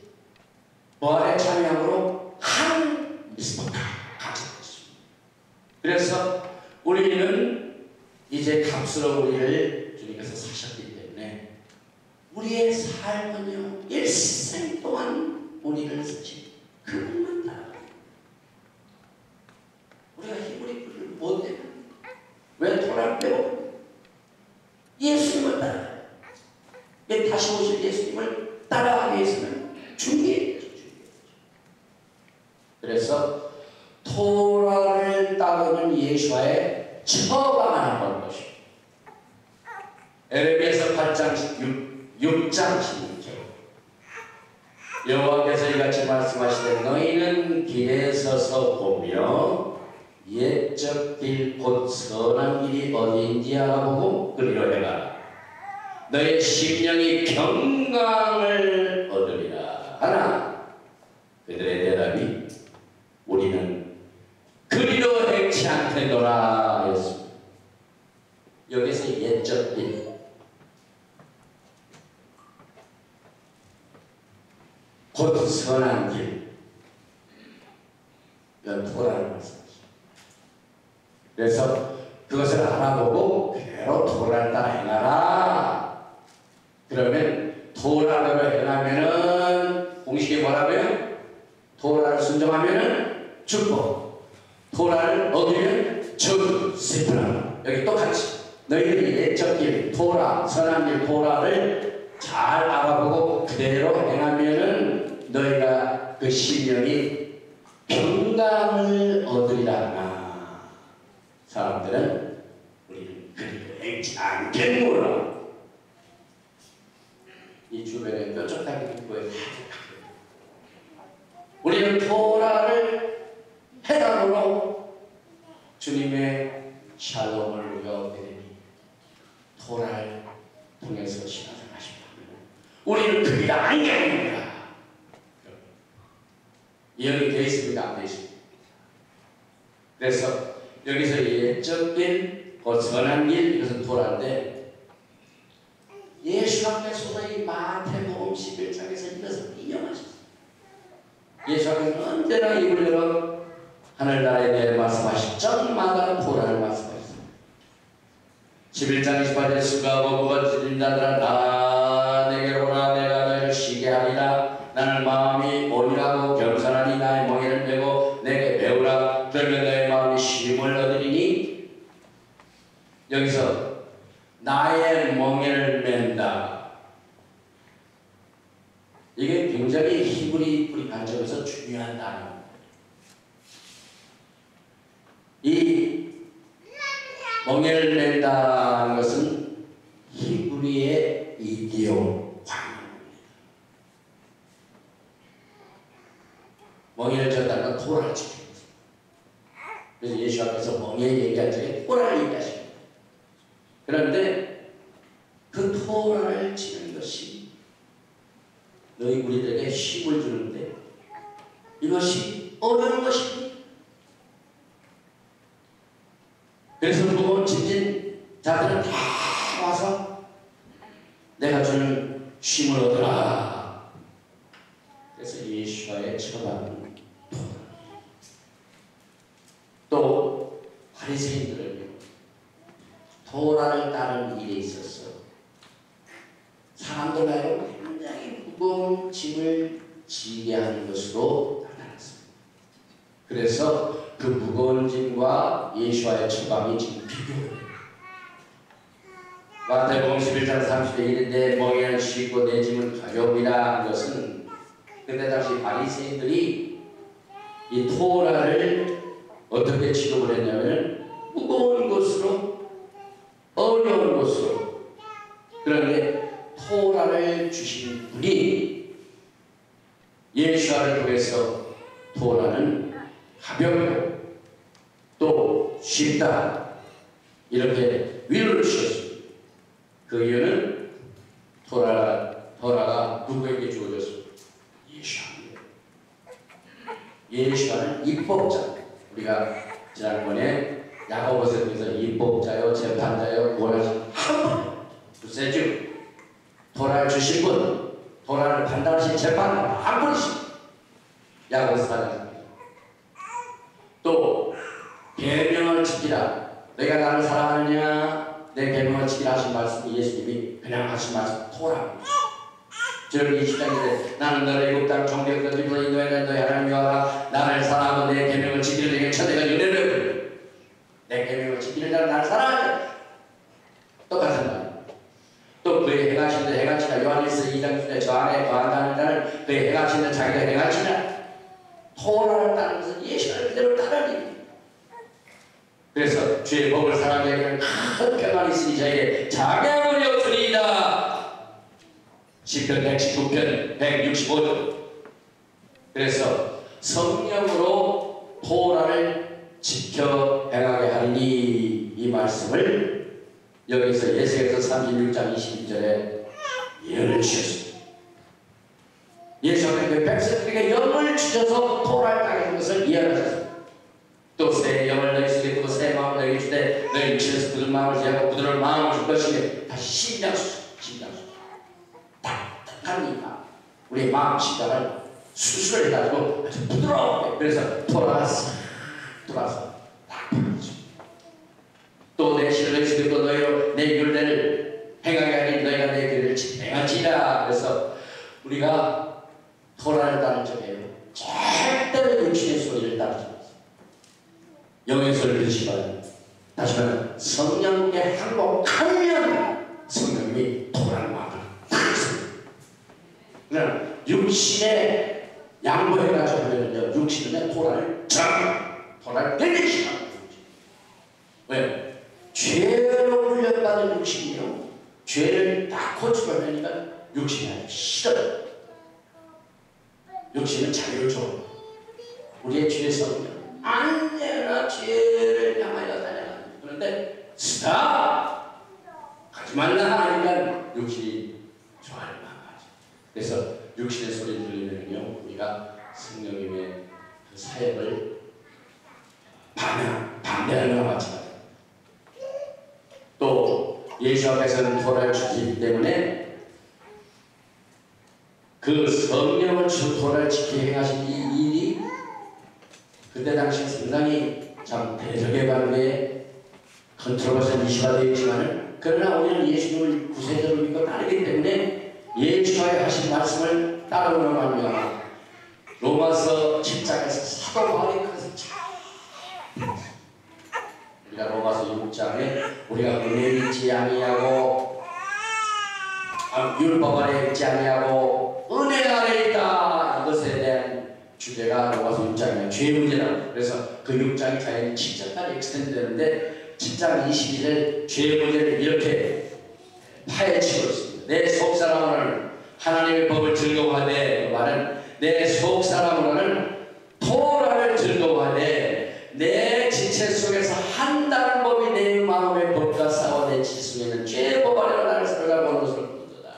부활의 참여함으로 한 미스터가 가져졌습니다. 그래서 우리는 이제 값으로 우리를 주님께서 사셨기 때문에 우리의 삶은요 일생 동안 우리를 쓰신 그분만 따라가요. 우리가 히브리 글을 못 내면 왜 토라를 배워? 예수님을 따라가요. 다시 오실 예수님을 따라가기 위해서는 준비해야죠. 그래서 토라를 따르는 예수와의 처방을 한번 보시오. 에레미야서 8장 6장 16절 여호와께서 이같이 말씀하시되 너희는 길에 서서 보며 옛적 길 곧 선한 길이 어디인지 알아보고 그리로 행하라. 너의 심령이 평강을 얻으리라 하나 그들의 대답이 우리는 그리로 행치 않겠노라 하였습니다. 여기서 옛적 길 곧 선한 길 이건 토라를 말씀하십니다. 그래서 그것을 알아보고 그대로 토라를 따라 행하라. 그러면 토라대로 행하면은 공식이 뭐라고요? 토라를 순종하면은 축복, 토라를 어기면 저 슬프라. 여기 똑같이 너희들이 옛적 길 토라, 선한 길 토라를 잘 알아보고 그대로 행하면은 너희가 그 심령이 평강을 얻으리라 하나. 사람들은 우리는 그리로 행치 않겠노라. 이 주변에 뾰족하게 듣고 있는 우리는 토라를 해당으로 주님의 샬롬을 우리가 얻게 되니 토라를 통해서 신앙생활하십니다. 우리는 그 길 안경입니다. 이해이 되어 있습니까? 안 되어 있습니까? 그래서 여기서 옛적 길, 선한 길, 이것은 토라인데 예수님께서도 이 마태복음 11장에서 이것을 인용하셨습니다. 예수님께서는 언제나 입을 열어 하늘나라에 대해 말씀하실 적마다 토라를 말씀하셨습니다. 11장 28절에 수고하고 무거워진 자들아 나 내게로 오라 내가 너희를 쉬게 하리라. 나는 마음이 온유하고 겸손하니 나의 멍에를 메고 내게 배우라. 그러면 너의 마음이 쉼을 얻으리니 여기서 나의 멍에를 맨다. 이게 굉장히 히브리 우리 관점에서 중요한 단어입니다. 이 멍에를 맨다는 것은 히브리의 이디옴 관용입니다. 멍에를 졌다는 건 토라를 지키는 것입니다. 그래서 예수 앞에서 멍에 얘기할 적에 토라를 얘기하십니다. 그런데 그 토라를 지는 것이 너희 우리들에게 힘을 주는데 이것이 어려운 것입니다. 그래서 무거운 짐진 자들은 다 와서 내가 주는 쉼을 얻으라. 그래서 예수와의 처방은 또 바리새인들은요 토라를 따르는 일에 있어서 사람들과요 굉장히 무거운 짐을 지게 하는 것으로 나타났습니다. 그래서 그 무거운 짐과 예수와의 처방이 지금 비교해요. 마태복음 11장 30에 이르되 멍에를 싣고 내 짐을 가져오리라 한 것은 그때 당시 바리새인들이 이 토라를 어떻게 취급을 했냐면 무거운 것으로 어려운 것으로. 그런데 토라를 주신 분이 예수와를 통해서 토라는 가볍고 또 쉽다 이렇게 위로를 주셨습니다. 그 이유는 토라가 누구에게 주어졌습니까? 예수입니다. 예수와는 입법자. 우리가 지난번에 야고보서에 통해서 입법자요, 재판자요, 구원하신 한 분, 구세주, 토라를 주신 분, 토라를 판단하신 재판관 한 분이십니다. 야고보서 4장. 또 계명을 지키라. 너희가 나를 사랑하느냐? 내 계명을 지키라 하신 말씀이 예수님이 그냥 하신 말씀 토라입니다. 저는 20장인데 나는 너를 애굽 땅 종되었던 집에서 인도하여 너희 하나님 여호와가 나를 사랑하고 내 계명을 지키는 자에게 천대가 은혜를 내 계명을 지키는 자는 나를 사랑하자. 똑같은 말. 또 그의 행하신 대 행하시라. 요한일서 2장 10절에 저 안에 거한다는 자는 그의 행하신 대 자기가 행하시라. 토라를 따르는 것은 예수를 그대로 따르니. 그래서 주의 법을 사랑하는 큰 평안이 있으니 저에게 장애물이 없으리이다. 시편 119편 165절. 그래서 성령으로 토라를 지켜 행하게 하리니, 이 말씀을 여기서 예수께서 36장 22절에 예언을 주셨습니다. 예수께서 백성들에게 영을 주셔서 토라를 따게 한 것을 예언하셨습니다. 또 새 영을 너희 속에 두고 새 마음을 너희 주되 너희 육신에서 굳은 마음을 제하고 부드러운 마음을 줄 것이며, 다시 심장수 딱딱한 이 마음, 우리의 마음 심장을 수술을 해가지고 아주 부드럽게, 그래서 돌아서 또 내 신을 너희 속에 또 너희로 내 율례를 행하게 하니 너희가 내 길을 진행하지라. 그래서 우리가 토라를 따를 적에요 절대로 육신의 소리를 따르지 마세요. 영의 소리를 듣지 말아요. 다시 말하면 성령께 항복하면 성령이 토라를 막을 그러나 육신에 양보해가지고 하면요, 육신은 토라를 때리시면 왜? 죄로 훈련받은 육신이요, 죄를 딱 고쳐버리니까 육신이 아주 싫어요. 육신은 자유를 줘. 우리의 죄 성령 언제나 죄를 향하여 다녀가. 그런데 스탑! 가지 말라 하니까 육신이 좋아할 만하죠. 그래서 육신의 소리를 들리면요, 우리가 성령님의 그 사역을 반대하는 것과 마찬가지입니다. 또 예수 앞에서는 토라를 지키기 때문에 그 성령을 주 토라를 지키게 행하신 이 일이 그때 당시 상당히 참 대적의 반대에 컨트롤버스한 이슈가 되어 있지만, 그러나 우리는 예수님을 구세주로 믿고 따르기 때문에 예수와의 하신 말씀을 따르는 말미암아 로마서 10장에서 사도 바울이 그것을 잘, 우리가 로마서 6장에 우리가 은혜에 있지 아니하고 율법 아래 있지 아니하고 은혜 아래 있다, 이것에 대한 주제가 로마서 6장이에요. 죄 문제라고. 그래서 그 6장이 자연히 7장까지 익스텐드 되는데 7장 22절 죄 문제를 이렇게 파헤치고 있습니다. 내 속사람으로는 하나님의 법을 즐거워하되, 그 말은 내 속사람으로는 토라를 즐거워하되 내 지체 속에서 한다는 법이 내 마음의 법과 싸워 내 지체 속에는 죄의 법 아래로 나를 살아가고 하는 것을 보도다.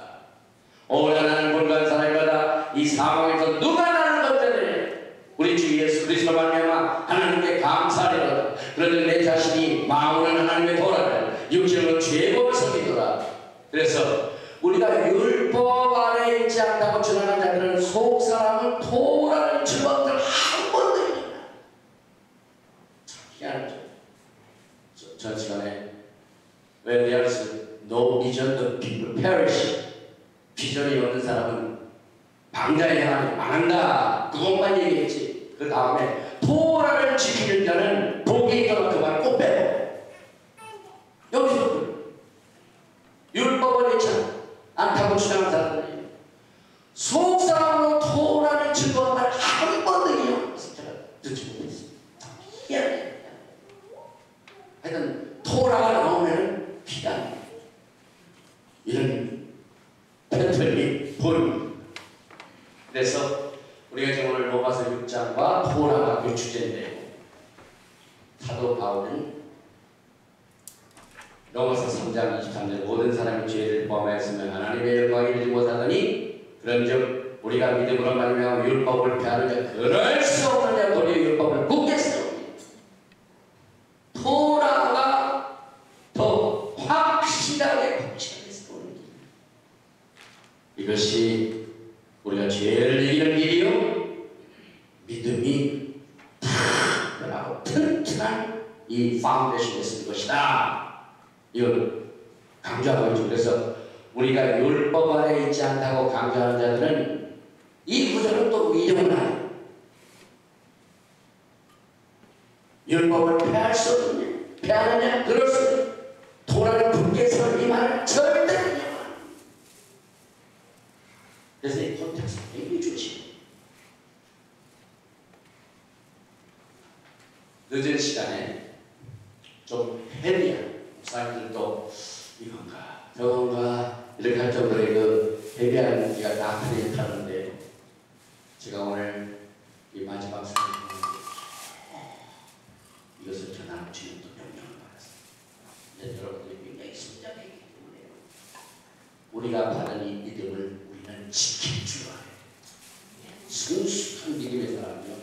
오라 나는 불가한 사람이다. 이 상황에서 누가 나를 건져내냐. 우리 주 예수 그리스도 말미암아 하나님께 감사하리로다. 그런데 내 자신이 마음으로는 하나님의 도라를, 육신으로 죄의 법을 섬기더라. 그래서 우리가 율법 아래 있지 않다고 주장하는 자들은 속사람은 토라를 즐거움을 한 번도 이루나. 참 희한하죠. 전 시간에 When there's no vision, the people perish. 비전이 없는 사람은 방자에 향하니 망한다, 그것만 얘기했지. 그 다음에 토라를 지키는 자는 복이 있더라, 그 말 꼭 빼고. 여기서 율법을 잃지 않다고 주장하는 사람들이 속사람으로 토라를 즐거운 말 한 번도 이용해서 제가 듣지 못했습니다. 희한해. 하여튼 토라가 나오면 피가 이런 패턴이 보입니다. 그래서 우리가 지금 오늘 로마서 6장과 토라가 그 주제인데, 사도 바울은 로마서 3장 23절 모든 사람이 죄를 범하였으면 하나님의 영광을 이루지 못하더니 그런즉 우리가 믿음으로 말미암아 율법을 폐하는 자 그럴 수 없는 자 도리어 율법을 굳게 세웁니다. 토라가 더 확실하게 세우는 길, 이것이 우리가 죄를 이기는 길이요, 믿음이 탁하고 튼튼한 이 파운데이션에 쓰는 것이다. 이걸 강조하고 있죠. 그래서 우리가 율법 아래 있지 않다고 강조하는 자들은 이 구절은 또 위험을 하요. 율법을 폐할 수 없느냐, 폐하느냐, 그럴 수 없느냐, 토라를 굳게 세우는 이 말을 절대 하지. 그래서 이 콘텍스트 굉장히 좋지. 늦은 시간에 좀 헤비한 목사님들도 이건가 저건가 이렇게 할 정도의 그 헤비한 우리가 받은 이 믿음을 우리는 지킬 줄 알아야 돼. 순수한 믿음의 사람이요,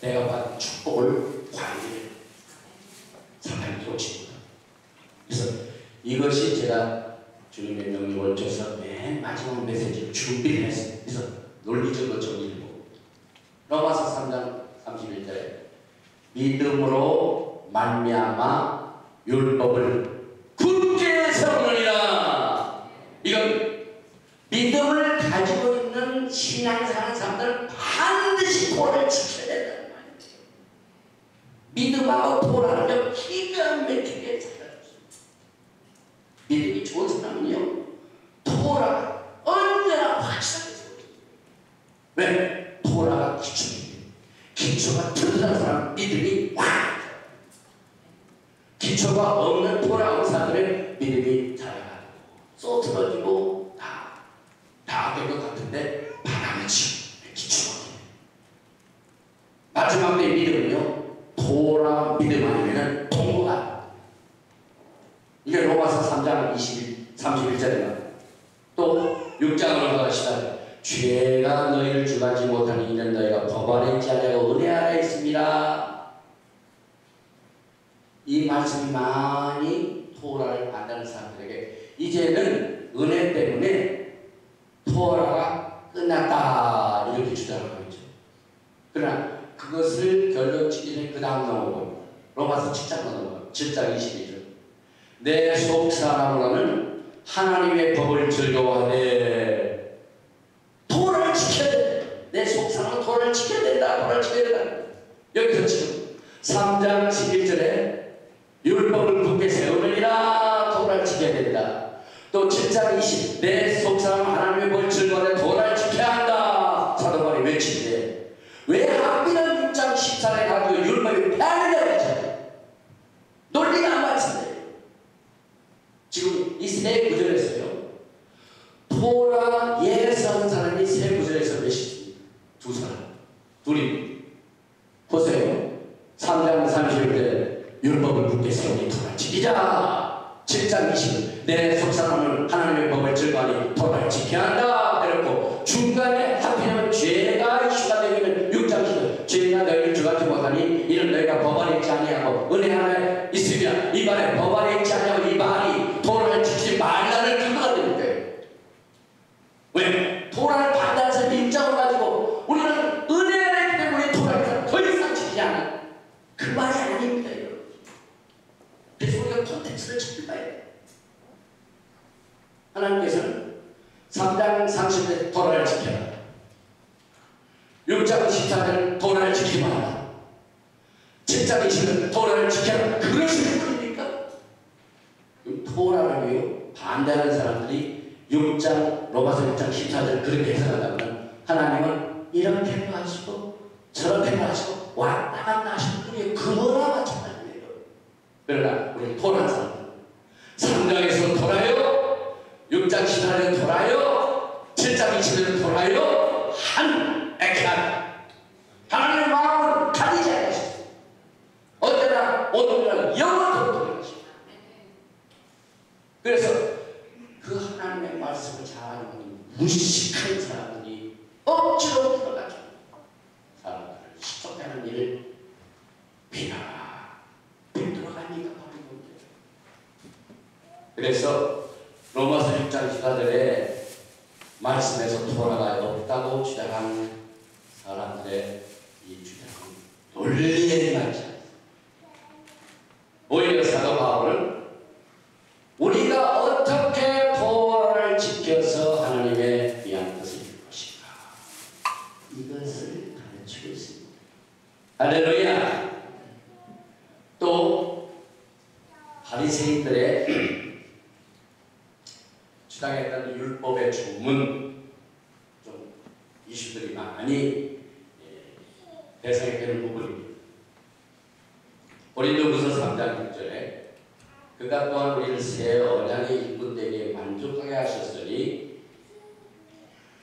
내가 받은 축복을 관리를 사랑이 놓칩니다. 그래서 이것이 제가 주님의 명령을 줘서 맨 마지막 메시지를 준비를 했어요. 그래서 논리적으로 정리를 보고 로마서 3장 31절에 믿음으로 말미암아 율법을 굳게 세우느니라. 이건 믿음을 가지고 있는 신앙생활 사람들은 반드시 도를 지켜야 된다는 말이에요. 믿음하고 도라는 기가 막히게 살아요. 믿음이 좋은 사람은요, 토라가 언제나 확실하게 세워져요. 왜? 토라가 기초입니다. 기초가 튼튼한 사람 믿음이 확. 기초가 없는 토라 의사들은 믿음이 자라가고 쏟아지고 다 된 것 같은데 바람이지 기초가 없네. 마지막 때 믿음은요, 토라 믿음 아니면 동거가. 이게 로마서 3장 31절입니다. 또 6장으로 가시다. 죄가 너희를 주관지 못하니 이는 너희가 법 안에 있지 아니하고 은혜 아래 있습니다. 이 말씀이 많이 토라를 안다는 사람들에게 이제는 은혜 때문에 토라가 끝났다 이렇게 주장하고 있죠. 그러나 그것을 결론 지기는 그 다음 넘어갑니다. 로마서 7장 넘어갑니다. 7장 22절. 내 속사람으로는 하나님의 법을 즐거워하되 토라를 지켜야 돼. 내 속사람은 토라를 지켜야 된다. 토라를 지켜야 된다. 여기서 지금 3장 11절에 율법을 굳게 세우느니라. 토라를 지켜야 된다. 또 7장 20 내 속사람은 하나님의 법을 즐거워하되 토라를 지켜야 한다. 사도 바울이 외치는데 왜 하필은 6장 14절에 가지고 율법이 패하느냐고 했잖아요. 논리가 안 맞습니다. 지금 이 세 구절에서요, 토라 예수하는 사람이 세 구절에서 몇이십니까? 두 사람, 둘이. 보세요. 3장 31절 율법을 굳게 세우니 토라를 지키자. 7장 20 내 속사람은 하나님의 법을 즐거워하니 토라를 지켜야 한다. 그렇고 중간에 하필이면 죄가 이슈가 되면 6장 10 죄가 너희를 주관지 못하니 이는 너희가 법 안에 있지 아니하고 은혜 안에 있으며 이 말에 법 안에 있지 아니하고 이 말이 토라를 지키지 말라는 근거가 됩니다. 왜? 토라를 반대해서 입장을 가지고 우리는 은혜 안에 있기 때문에 토라를 더 이상 지키지 않아. 그 말이 아닙니다. 그래서 우리가 콘텍스트를 찾아봐야 돼요. 하나님께서는 3장 30절 토라를 지켜라. 6장 14절은 토라를 지키지 말라. 7장 20절은 토라를 지켜라. 그것이 무엇입니까? 토라를 반대하는 사람들이 6장 로마서 6장 14절 그렇게 해석한다면 하나님은 이렇게 하시고 저렇게 하시고 왔다 갔다 하시는 분이 그거나 마찬가지예요. 그러나 우리 토라는 사람들 3장에서 토라요, 6장 14절은 토라요, 7장 20절은 토라요, 한 액한 하나님의 마음을 가리지 않으셨어요. 언제나 오늘이나 영원토록 돌아가십니다. 그래서 그 하나님의 말씀을 잘 아는 무식한 사람들이 억지로 들어가죠. 사람들을 시속하는 일을 들어가니까 바로 문제예요. 그래서 로마서 6장 14절에 말씀에서 토라가 없다고 주장하는 사람들의 이 주장은 논리에 맞지 않습니다. 오히려 사도 바울은 우리가 어떻게 토라를 지켜서 하나님의 위한 것을 이룰 것인가 이것을 가르치고 있습니다. 할렐루야. 또 바리새인들의 주장했던 율법의 조문 좀 이슈들이 많이 대상이 되는 부분입니다. 고린도후서 3장 6절에 그가 또한 우리를 새 언약의 일꾼되게 만족하게 하셨으니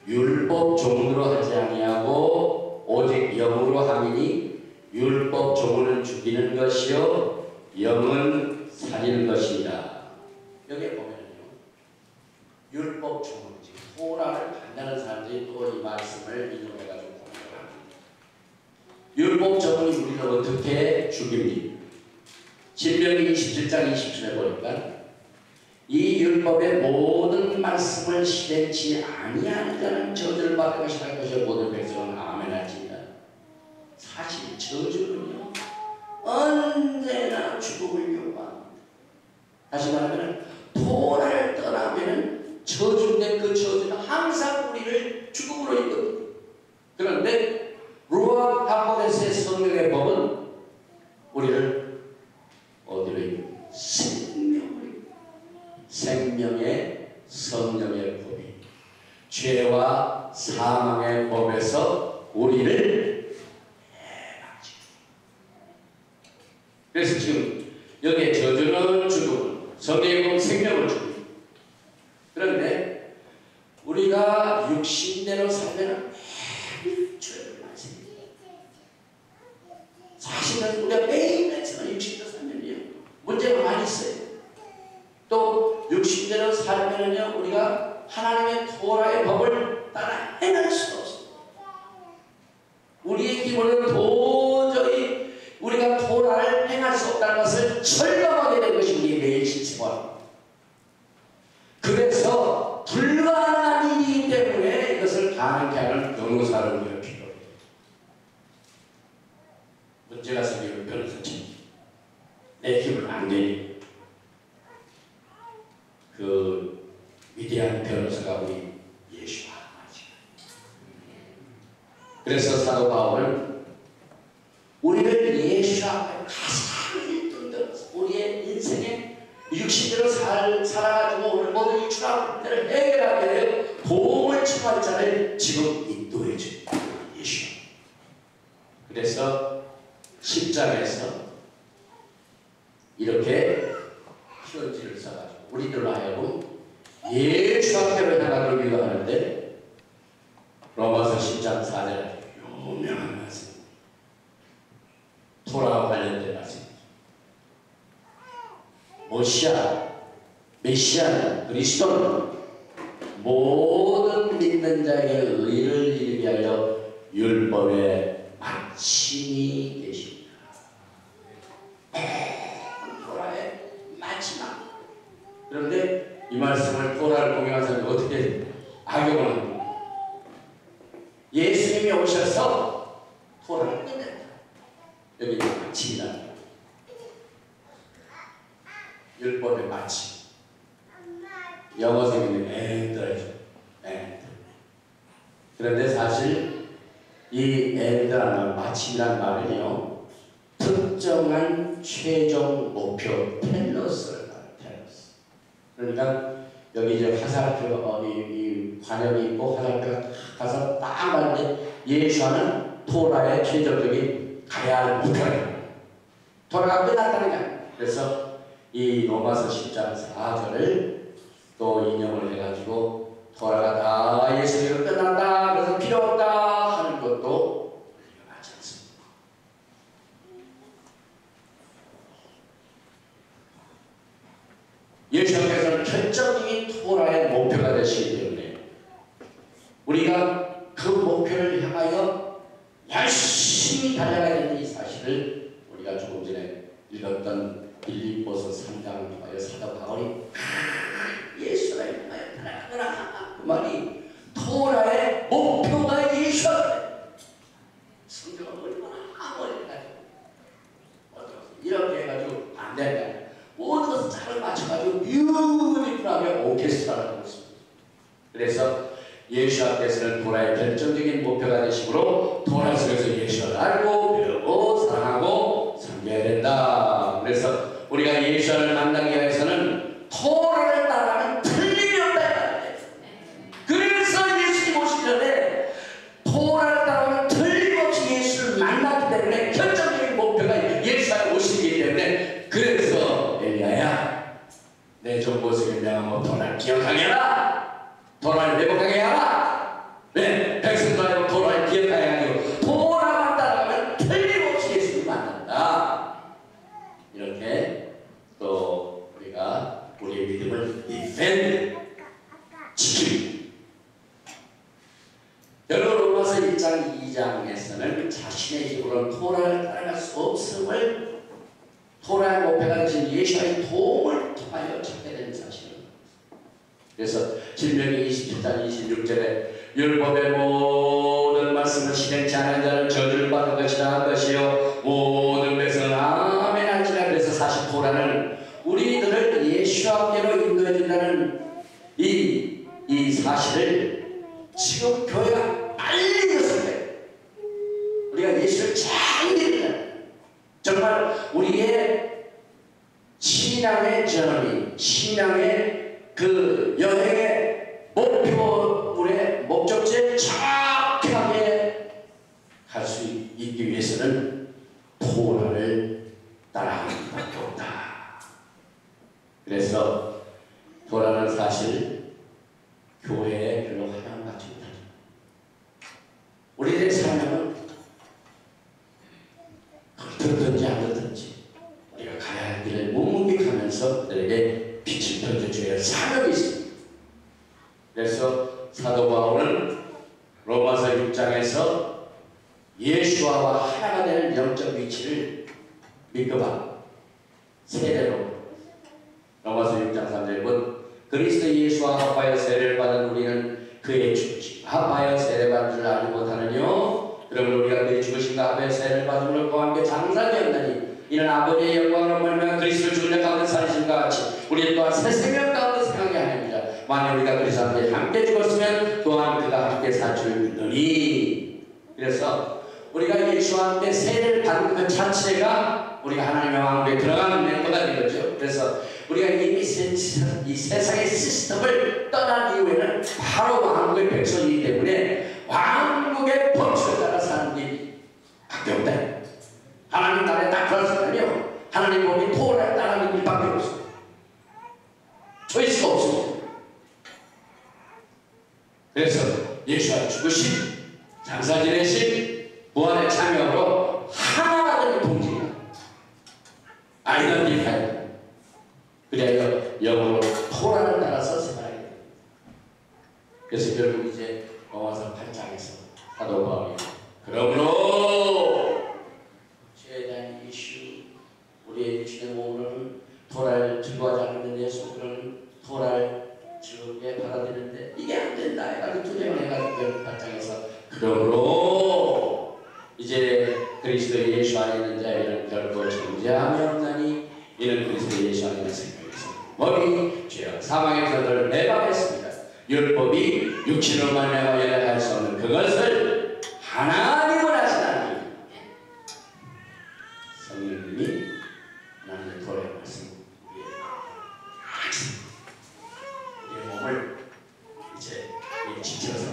율법 조문으로 하지 아니하고 오직 영으로 함이니 율법 조문은 죽이는 것이요 영은 살리는 것이니라. 여기에 보면은요 율법 조문이죠. 토라를 반대하는 사람들이 또 이 말씀을 인용해가지고 공격을 합니다. 율법 전문이 우리를 어떻게 죽입니까? 신명기 27장 27절에 보니까 이 율법의 모든 말씀을 실행치 아니하는 자는 저주를 받을 것이라 할 것이요 모든 백성은 아멘할지니라. 사실 저주는요 언제나 죽음을 요구합니다. 다시 말하면 토라를 떠나면 저주인데 그 저주는 항상 우리를 죽음으로 이끌거든요. 그런데 루아 하코데스의 성령의 법은 우리를 어디로 이끌? 생명의 성령의 법이 죄와 사망의 법에서 우리를 해방지. 그래서 지금 여기에 저주는 죽음, 성령의 법은 생명을 줍니다. 그런데 우리가 육신대로 살면 매일 죄를 많이 생깁니다. 사실은 우리가 매일매일 육신대로 살면요 문제가 많이 있어요. 또 육신대로 살면은요 우리가 하나님의 토라의 법을 따라 행할 수가 없습니다. 우리의 힘으로는 도저히 우리가 토라를 행할 수 없다는 것을 철감하게 된 것이 우리의 매일 실생활입니다. 그래서 불가능한 일이기 때문에 이것을 가능케 하는 변호사를 우리가 필요해요. 문제가 생기면 변호사 챙기. 내 힘을 안 되니 그 위대한 변호사가 우리 예수와 맞아. 그래서 사도 바울은 우리를 예수 앞에 가장 일등들어서 우리의 인생에 육신대로 살아가지고 오늘 모든 육신과 문제를 해결하게 되어 도움을 청할 자를 지금 인도해 줍니다. 예수. 그래서 10장에서 이렇게 편지를 써가지고 우리들로 하여금 예수 앞으로 향하도록 인도하는데 로마서 10장 4절에 유명한 말씀, 토라와 관련된 말씀. 메시아는 그리스도는 모든 믿는 자에게 의를 이루게 하여 율법의 마침이 되십니다. 토라의 마지막. 그런데 이 말씀을 토라를 공유한 사람이 어떻게 악용을 합니까? 예수님이 오셔서 토라를 끝냈다. 여기 마침이다. 율법의 마침. 영어 성경은 엔드죠. 엔드. 그런데 사실 이 엔드라는 마침이라는 말은요 특정한 최종 목표 텔러스를 말해요. 텔러스. 그러니까 여기 이제 화살표가 이 관역이 있고 화살표가 가서 딱 맞는데 예수와는 토라의 최종적인 가야 할 목표예요. 토라가 끝났다는 거예요. 그래서 이 로마서 10장 4절을 또 인용을 해가지고 토라가 다 예수님으로 끝난다. 그래서 필요 없다 하는 것도 우리가 맞지 않습니다. 예수님께서는 결정적인 토라의 목표가 되시기 때문에 우리가 그 목표를 향하여 열심히 달려가야 되는 이 사실을 우리가 조금 전에 읽었던 빌립보서 3장을 통하여 사도 바울이 예수를 향하여 달려가라 그 말이 토라의 목표가 예수였대. 성경을 얼마나 멀리 가지고 이렇게 해가지고 안 된다. 모든 것을 잘 맞춰가지고 뮤지컬하게 오케스트라를 하고 있습니다. 그래서 예수 앞에서는 토라의 결정적인 목표가 되심으로 토라 속에서 예수를 알고 배우고 사랑하고 섬겨야 된다. 그래서 우리가 예수를 만나기 위해서는 토라를 따라가는 틀림이 없다. 그래서 예수님 오시기 전에 토라를 따라가는 틀림없이 예수를 만났기 때문에 결정적인 목표가 예수가 오시기 때문에 그래서 엘리야야 내 정보석에 명하고 토라를 기억하게 하라. 토라를 회복하게 하라. 네, 백성들하고 토라를 기억하게 하고 토라만 따라가면 틀림없이 예수를 만난다. 이렇게 또 우리가 우리의 믿음을 디펜드 지키고 1장 2장에서는 자신의 힘으로 토라를 따라갈 수 없음을 토라의 목표가 되신 예수와의 도움을 통하여 찾게 된 사실입니다. 그래서 신명기 27장 26절에 율법의 모든 말씀을 실행치 않은 자는 저주를 받을 것이라 한 것이요 모든 백성은 아멘 할지라. 그래서 사실 토라는 우리들을 예수와께로 인도해 준다는 이 사실을 지금 교회가 빨리 들었을 때 우리가 예수를 잘 믿는 정말 우리의 신앙의 저널이 신앙의 그 여행의 목표물의 목적지에 정확하게 갈 수 있기 위해서는 토라를 따라가는 것밖에 없다. 그래서 토라는 사실 교회에 별로 환영 받지 못합니다. 우리들의 사명은 들었든지 안 듣든지 우리가 가야 할 길을 묵묵히 가면서 그들에게 빛을 던져줘야 할 사명이 있습니다. 그래서 사도 바울은 로마서 6장에서 예수와 하나가 되는 영적 위치를 믿고봐 세례로 로마서 6장 3절 곧 그리스도 예수와 합하여 세례를 받은 우리는 그의 죽으심과 합하여 세례받은 줄 알지 못하느뇨. 그러므로 우리가 그의 죽으심과 합하여 세례를 받음으로 그와 함께 장사되었나니 이는 아버지의 영광으로 말미암아 그리스도 죽은 자 가운데 살리심과 같이 우리는 또한 새 생명 가운데 생하게 하느니라. 만일 우리가 그리스도와 함께 죽었으면 또한 그가 함께 살 줄 믿노니. 그래서 우리가 예수와 함께 세례를 받는 것 자체가 우리가 하나님의 왕국에 들어가는 멤버가 된 거죠. 그래서 우리가 이미 이 세상의 시스템을 떠난 이후에는 바로 왕국의 백성이기 때문에 왕국의 법칙에 따라 사는 일이 밖에 없다. 하나님 나라에 딱 들어서면요 하나님 법이 토라에 따르는 일밖에 없어요. 초이스가 없습니다. 그래서 예수와 죽으심, 장사 지내심, 부활의 참여로 하나가 되는 동지입니다. 아이덴티파이. 그래야 영으로 토라를 따라서 생활해야 돼요. 그래서 결국 이제 로마서 8장에서 사도 바울이 그러므로 죄에 대한 이슈, 우리의 육신의 몸으로는 토라를 즐거워하지 않는 예수 그런 토라를 즐겁게 받아들이는데 이게 안 된다 해가지고 투쟁을 해가지고 8장에서 그러므로 이제 그리스도 예수 안에 있는 자에게는 결코 존재함이 없나니 이는 그리스도 예수 안에 있는 생명에서 법이 죄와 사망의 전도를 매방했습니다. 율법이 육신으로 말미암아 연약할 수 없는 그것을 하나님은 하시나니 성령님이 하나님의 도래 말씀 우리의 몸을 이제 지켜서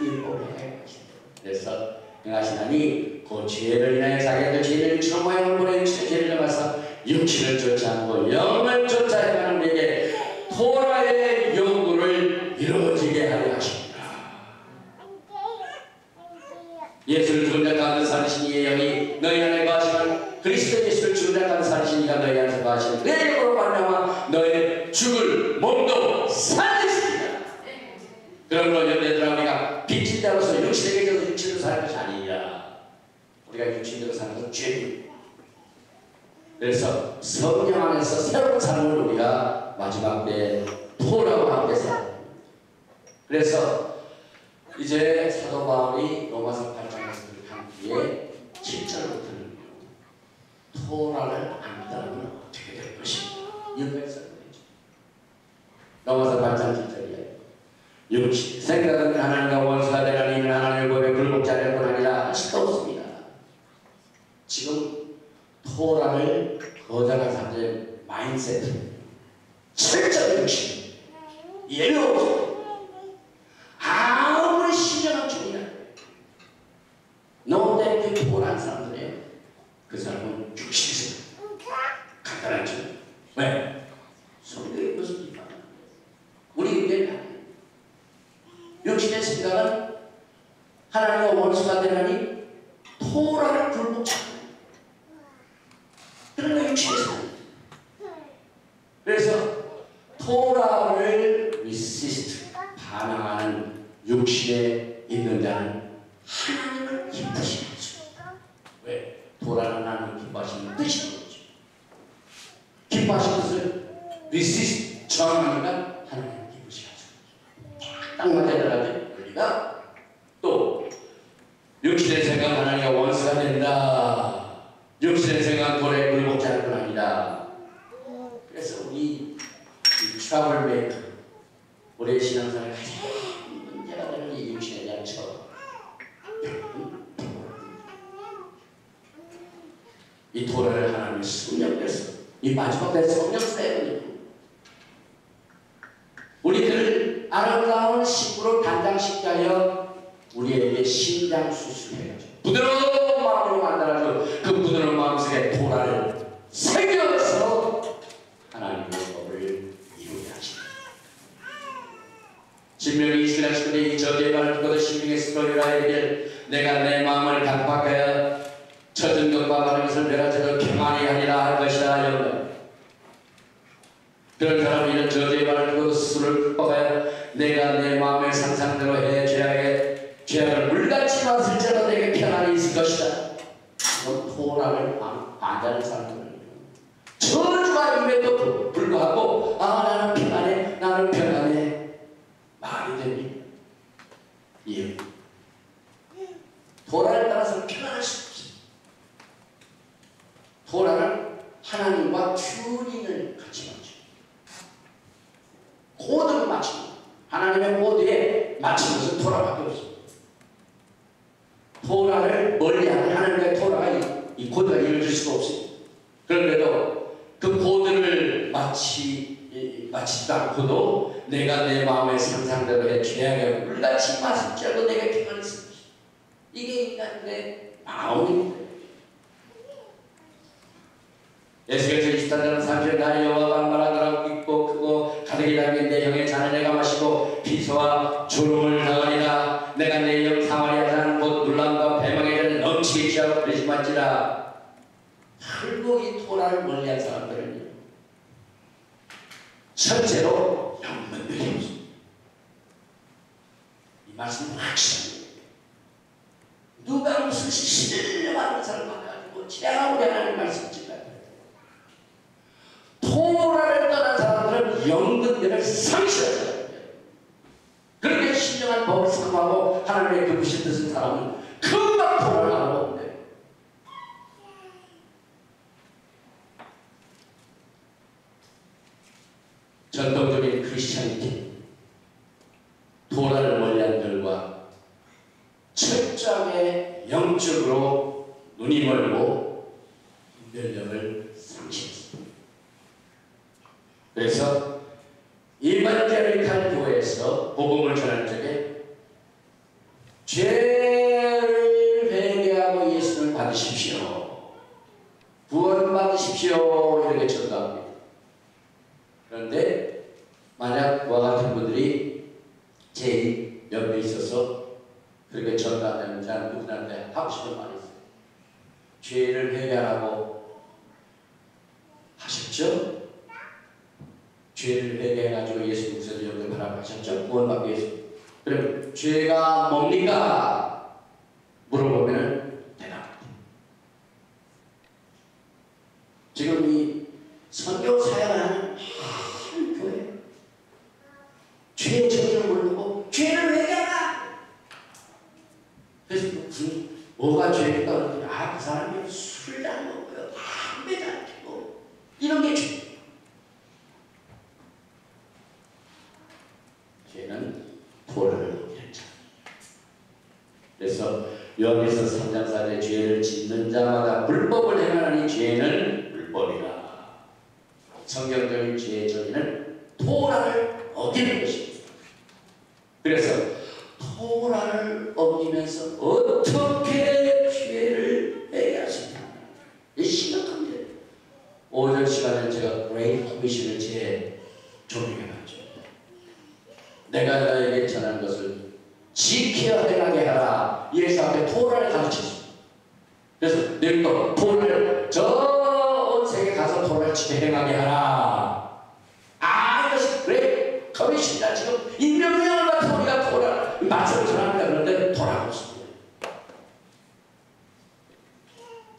율법을 해 그래서 행하시나니 그 죄를 인하여 자기가 죄를 육신의 모양을 보내 육신의 죄를 넘어서 육신을 쫓지 않고 영을 쫓아 행하는 우리에게 토라의 요구를 이루어지게 하려 하십니다. 예수를 죽은 자 가운데 살리신 이의 영이 너희 안에 거하시면 그리스도 예수를 죽은 자 가운데 살리신 이가 너희 안에 거하시는 내 영으로 말미암아 너의 죽을 몸도 살리십니다. 그러므로 여러분들아 우리가 빛인 자로서 육신에게 져서 육신으로 사는 것이 아니라 우리가 육신으로 사는 것은 죄입니다. 그래서 성령 안에서 새로운 삶을 우리가 마지막 때에 토라와 함께 살아요. 그래서 이제 사도 바울이 로마서 8장에서 한 뒤에 7절부터는 토라를 안 따르면 어떻게 될 것인가 여기까지 설명했죠. 로마서 8장 7절이에요. 육신 생각은 하나님과 원수가 되라니 이는 하나님의 법에 굴복지 않을 뿐 아니라 할 수도 없습니다. 지금 토라를 거절한 사람들의 마인드세트 철저히 육신 예외 없어. 아무리 신령한 종이라 노대표 토라한 사람들이에요. 그 사람은 육신에서 간단한 종. 왜? 성경의 것을 비판하는 우리 의견이 아니에요. 육신의 생각은 하나님과 원수가 되라니 토라를 굴복하는 그런 거 육신의 생각. 그래서 토라를 리시스트 반항하는 육신에 있는 자는 하나님을 기쁘시게 하죠. 왜? 도라는 하나님 기뻐하시는 뜻이거든요. 기뻐하시는 뜻은 This is 정하니까 하나님 기쁘시게 하죠. 딱 맞아 들어가죠. 그러니까 또 육신의 생각 하나님과 원수가 된다. 육신의 생각 도래 굴복자는 건 아니다. 그래서 우리 트러블 메이커, 우리의 신앙생활에 가장 문제가 되는 이 육신에 대한 처. 이 도라를 하나님이 성령께서 이 마지막 때 성령 세거든요. 우리들을 아름다운 식구로 단장시켜 하여 우리에게 심장 수술해야죠. 부드러운 마음으로 만들어서 그 부드러운 마음속에 도라를 새겨서 하나님의 법을 이루게 하십니다. 신명기 27장에 이 저주의 말을 듣고도 신명의 스토리라 이르기를 내가 내 마음을 강박하여 젖은 것과 바른 것을 내가 저를 평안히 하리라 할 것이라 여러분. 그런 사람은 이런 저주의 말을 듣고 스스로를 극복하여 내가 내 마음의 상상대로 해 죄악을 물같이 맞을지라도 내게 평안이 있을 것이다. 이건 토라를 반대하는 사람들은 저주가 임에도 불구하고 나는 평안해, 나는 평안해. 말이 됩니까? 예. 토라를 따라서 평안할 수 없어요. 토라는 하나님과 튜닝을 같이 맞춰요. 코드를 맞추는 거예요. 하나님의 코드에 맞춘 것은 토라밖에 없어요. 토라를 멀리하는 하나님의 토라가 이 코드가 이루어질 수가 없어요. 그런데도 그 코드를 마치지도 않고도 내가 내 마음의 상상대로 해 죄악에 물같이 맞을지라도 내게 평안이 있을 것이다. 이게 인간의 마음입니다. 에스겔서 23장 30절 나의 여호와가 말하더라. 깊고 크고 가득히 담긴 내 형의 잔을 내가 마시고 비소와 주름을 당하리라. 내가 내 영 사마리아 산 곧 놀람과 배망의 잔을 넘치게 취하고 그리심할지라. 결국 이 토라를 멀리한 사람들은요, 첫째로 영문들이 없습니다. 이 말씀은 확실합니다. 누가 무슨 신뢰하는 사람만 가지고 지나가고 하나님 말씀 짓다. 토라를 떠난 사람들은 영근들을 상실하죠. 그렇게 신령한 법을 수금하고 하나님의 그 부신 뜻을 사람은 금방 토라를 알아보는데, 전통적인 크리스찬이티 토라를 멀리한 들과 철저하게 영적으로 눈이 멀고 분별력을 상실했습니다. 그래서 이반제리칸 교회에서 복음을 전할 적에 죄를 회개하고 예수를 받으십시오, 구원 받으십시오 이렇게 전도합니다. 그런데 만약 그와 같은 분들이 제 옆에 있어서 그렇게 전도한다면 저는 누구한테 하고 싶은 말이 있어요. 죄를 회개하라고 하셨죠? 죄를 회개해가지고 예수 그리스도 영을 바라보셨죠? 구원받기 위해서. 그럼 죄가 뭡니까? 물어보면 대답합니다. 지금 이 선교 사역하는 한 교회, 죄의 정의를 모르고 죄를 회개하라. 그래서 무슨 뭐가 죄입니까? 그랬더니 그 사람이 술을 안 먹고요, 담배도 안 피고 이런 게 죄. 죄는 토라를 먹는 자. 그래서 요한계시서 3장 4절에 죄를 짓는 자마다 불법을 행하니 죄는 불법이라. 성경적인 죄의 정의는 토라를 어기는 것입니다. 그래서 토라를 어기면서 어떻게 죄를 회개할 수 있나? 이 심각한 문제예요. 오전 시간에 제가 그레이트 커미션을 제 조명해 봤죠. 내가 너에게 전하는 것을 지켜 행하게 하라. 예수 앞에 토라를 가르쳤습니다. 그래서 내일도 토라를 전 세계 가서 토라를 지켜 행하게 하라. 이것이 그레이트 커미션이다. 지금 인명령을 맡은 우리가 토라를 말씀을 전합니다. 그런데 돌아오십니다.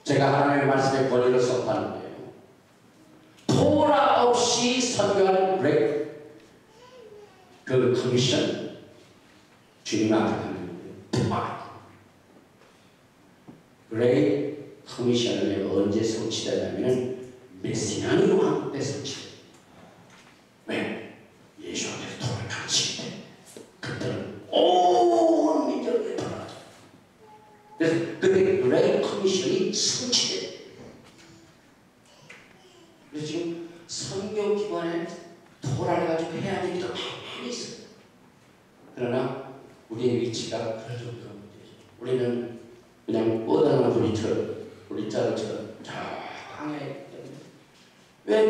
제가 하나님의 말씀에 권위를 선포하는 거예요. 토라 없이 선교하는 그 커미션 주님 앞에 가는 거예요. 그레이 커미션을 언제 성취되냐면 메시아의 왕 때 성취돼요. 왜? 예수님께서 토를 가르칠 때 그때는 온 민족에 돌아가죠. 그래서 그때 그레이 커미션이 성취돼요. 그래서 지금 선교기관에 토라를 가지고 해야 될 일이 많이 있어요. 그러나 우리의 위치가 그럴 정도가 문제죠. 우리는 그냥 뻗어놓은 우리자루처럼 저 항해 있기 때문에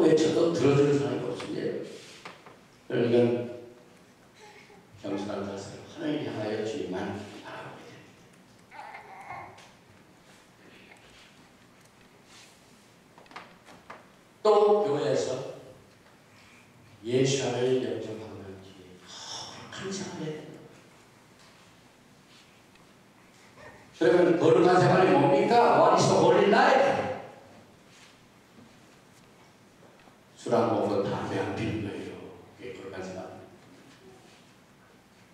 외쳐도 들어주는 사람이 없습니다. 그러니까 겸손한 자세로 하나님 향하여 주님만 바라보게 됩니다. 또 교회에서 예수를 영접하는 뒤에 거룩한 생활을 해야 됩니다. 그러면 거룩한 생활이 뭡니까? What is the holy life? 술 안 먹고 담배 안 피는 거예요. 그게 거룩한 생활.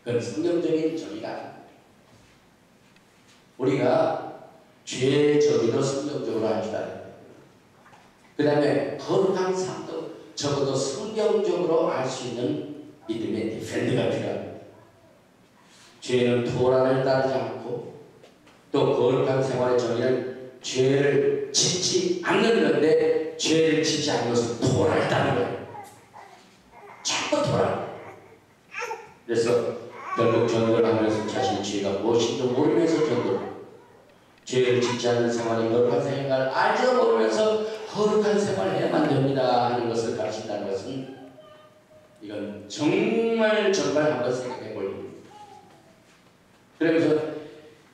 그건 성경적인 정의가 아닙니다. 우리가 죄의 정의도 성경적으로 합시다. 그 다음에 거룩한 삶도 적어도 성경적으로 알 수 있는 믿음의 디펜드가 필요합니다. 죄는 토라를 따르지 않고 또 거룩한 생활의 정의는 죄를 짓지 않는 건데 죄를 짓지 않는 것은 토라를 따르는 거예요. 자꾸 토라. 그래서 결국 전도를 하면서 자신의 죄가 무엇인지 모르면서 전도를 죄를 짓지 않는 생활이 거룩한 생활을 알지도 모르면서 거룩한 생활을 해야만 됩니다 하는 것을 가르친다는 것은 이건 정말 한번 생각해 볼 일입니다. 그러면서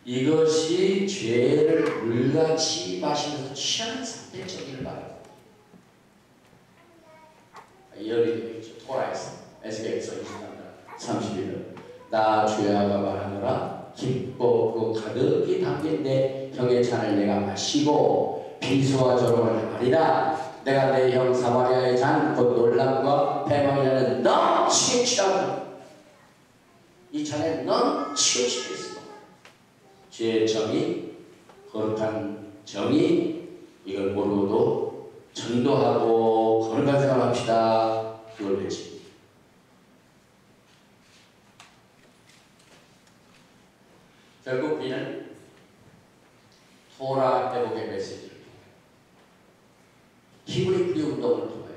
이것이 죄를 물같이 마시면서 취하는 상태의 정의를 말합니다. 열이 되겠죠. 토라에서 에스겔서 31절 나 주야가 말하노라 깊고 가득히 담긴 내 형의 잔을 내가 마시고 비수와 저롱을 하리라. 내가 내 형 사마리아의 잔 곧 놀람과 패망이라는 넘치게 취하고 이 잔에 넘치게 취해 있습니다. 죄의 정의, 거룩한 정의 이걸 모르고도 전도하고 거룩한 생활합시다. 그걸 외칩니다. 결국 우리는 토라 회복의 메시지를 히브리 불리 운동을 통하여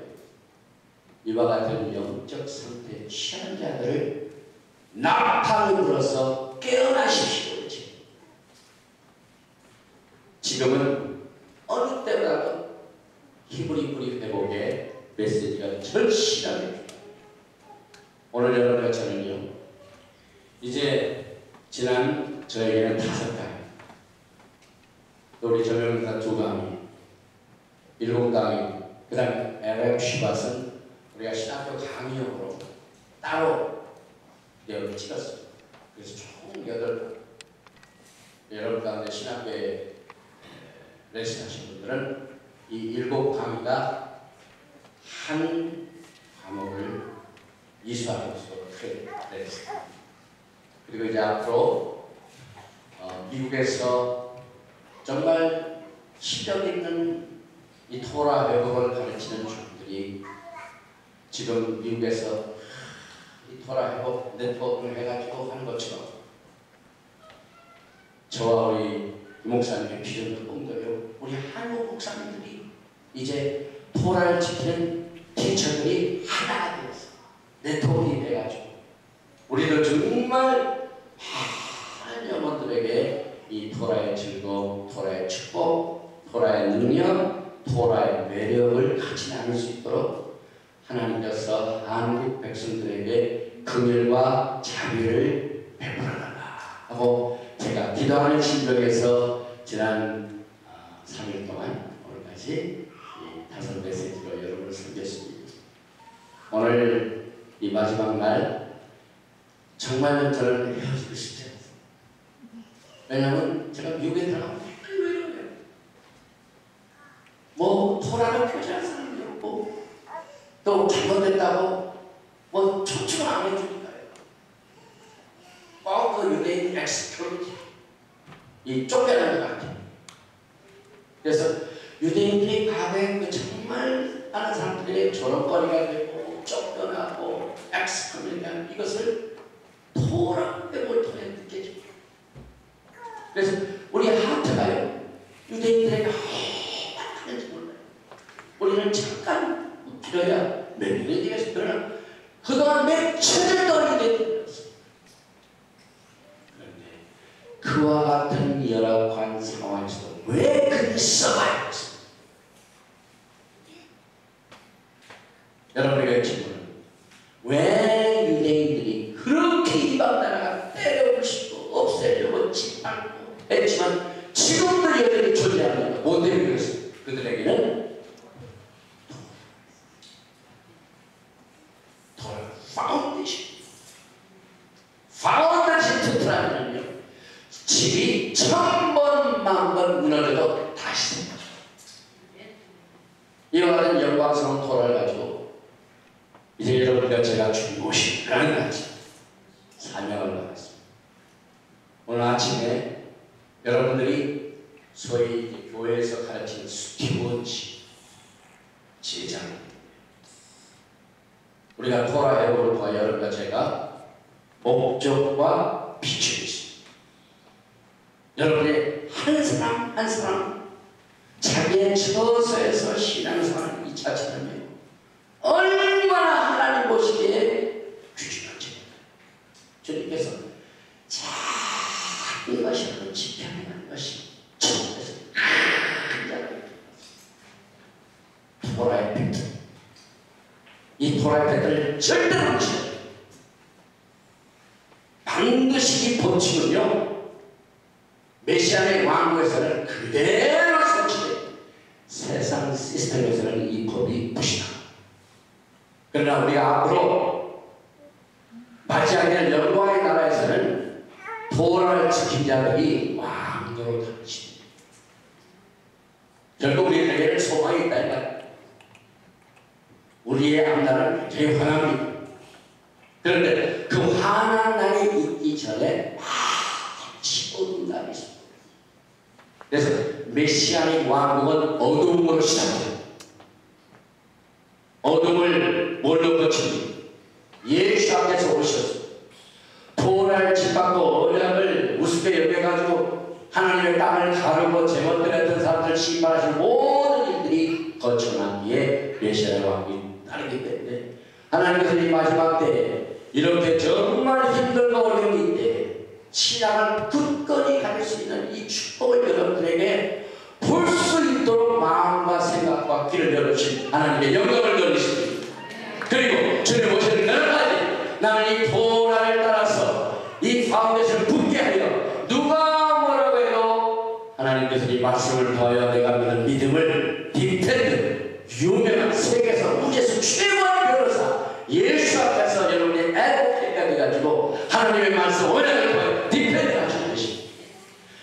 이와 같은 영적 상태에 취한 자들을 나팔을 불어서 깨어나십시오. 지금은 어느 때보다도 히브리 불리 회복의 메시지가 절실합니다. 오늘 여러분과 저는요 이제 지난 저에게는 5강, 또 우리 저명사 2강이 7강이, 그 다음에 LM 시밭은 우리가 신학교 강의용으로 따로 여기 찍었습니다. 그래서 총 8강. 여러분 가운데 신학교에 레슨 하신 분들은 이 7강의가 한 과목을 이수하는 것으로 크게 되었습니다. 그리고 이제 앞으로 미국에서 정말 실력 있는 이 토라 회복을 가르치는 분들이 지금 미국에서 이 토라 회복 네트워크를 해가지고 하는 것처럼 저와 우리 목사님의 비전을 본 거예요. 우리 한국 목사님들이 이제 토라를 지키는 티처들이 하나가 되었어. 네트워크가 돼가지고 우리도 정말 많은 영혼들에게 이 토라의 즐거움, 토라의 축복, 토라의 능력, 토라의 매력을 같이 나눌 수 있도록 하나님께서 한국 백성들에게 긍휼과 자비를 베풀어달라 하고 제가 기도하는 심정에서 지난 3일 동안 오늘까지 이 5 메시지로 여러분을 섬겼습니다. 오늘 이 마지막 날 정말 저는 헤어지고 싶지 않습니다. 왜냐하면 제가 미국에 들어가면 이러요. 뭐 토라를 표시하는 사람이 없고 또 잘못됐다고 뭐 초청을 안 해주니까요. 꼭 그 유대인 엑스큐리티 이 쫓겨나는 것 같아요. 그래서 유대인들이 과거에 그 정말 많은 사람들의 조롱거리가 되고 쫓겨나고 엑스큐리티한 이것을 토라의 몰통에 느껴집니다. 그래서 우리 하트가요 유대인들에게 하는지 몰라요. 우리는 잠깐 길어야 몇 년이 되겠어요. 그러나 그동안 며칠을 떠리게 되었어요. 그런데 그와 같은 열악한 상황에서도 왜 그리 써봐야 했어요? 여러분에게 질문은 왜 유대인들이 그렇게 이방 나라가 때려부시고 없애려고 짓밟고 했지만 지금도 여전히 존재합니다. 못 때리겠어요. 그들에게는 파운데이션 튼튼하면요 집이 1000번 만번 무너져도 다시 생겨요. 이와 같은 영광스러운 토라를 가지고 이제 여러분과 제가 중보심이라는 같이 사명을 받았습니다. 오늘 아침에 여러분들이 소위 교회에서 가르치는 스티원십 제자입니다. 우리가 토라 해법을 보아 여러분과 제가 목적과 비전이 있습니다. 여러분의 한 사람 한 사람 자기의 처소에서 신앙생활을 이 자체는요 얼마나 하나님 보시기에 귀중한지 주님께서 작은 것이라도 지켜내는 것이 처음에서 토라의 팩트 이 토라의 팩트를 절대로 무시해야 돼요. 반드시 이 법칙은요 메시아의 왕국에서는 그대로 성취돼요. 세상 시스템에서는 이 법이 무시다. 그러나 우리가 앞으로 맞이하게 될 영광의 나라에서는 토라를 지킨 자들이 왕으로 당신입니다. 결국 우리에게는 소망이 있다 이 말이에요. 우리의 앞날은 굉장히 환합니다. 그런데 그 환한 날이 있기 전에 어두운 날이 있습니다. 그래서 메시아의 왕국은 어둠으로 시작해요. 어둠을 뭘로 거칩니까? 예수 앞에서 오셔서 토라를 짓밟고 언약을 우습게 여겨가지고 하나님의 땅을 가르고 제멋대로 사람들을 심판하신 모든 일들이 거쳐난 뒤에 메시아의 왕국이 따르기 때문에 하나님께서 이 마지막 때에 이렇게 정말 힘들고 어려운 때 신앙을 굳건히 가질 수 있는 이 축복을 여러분들에게 볼 수 있도록 마음과 생각과 귀를 열어주신 하나님의 영광을 돌리십니다. 그리고 주님 오시는 날까지 나는 이 토라를 따라서 이 파운데이션을 붙게 하여 누가 뭐라고 해도 하나님께서 이 말씀을 더하여 내가 믿는 믿음을 디펜드 유명한 세계에서 우주에서 최고의 변호사 예수 앞에서 여러분이 애국해까지 가지고 하나님의 말씀 언약을 통해 디펜드 하시는 것입니다.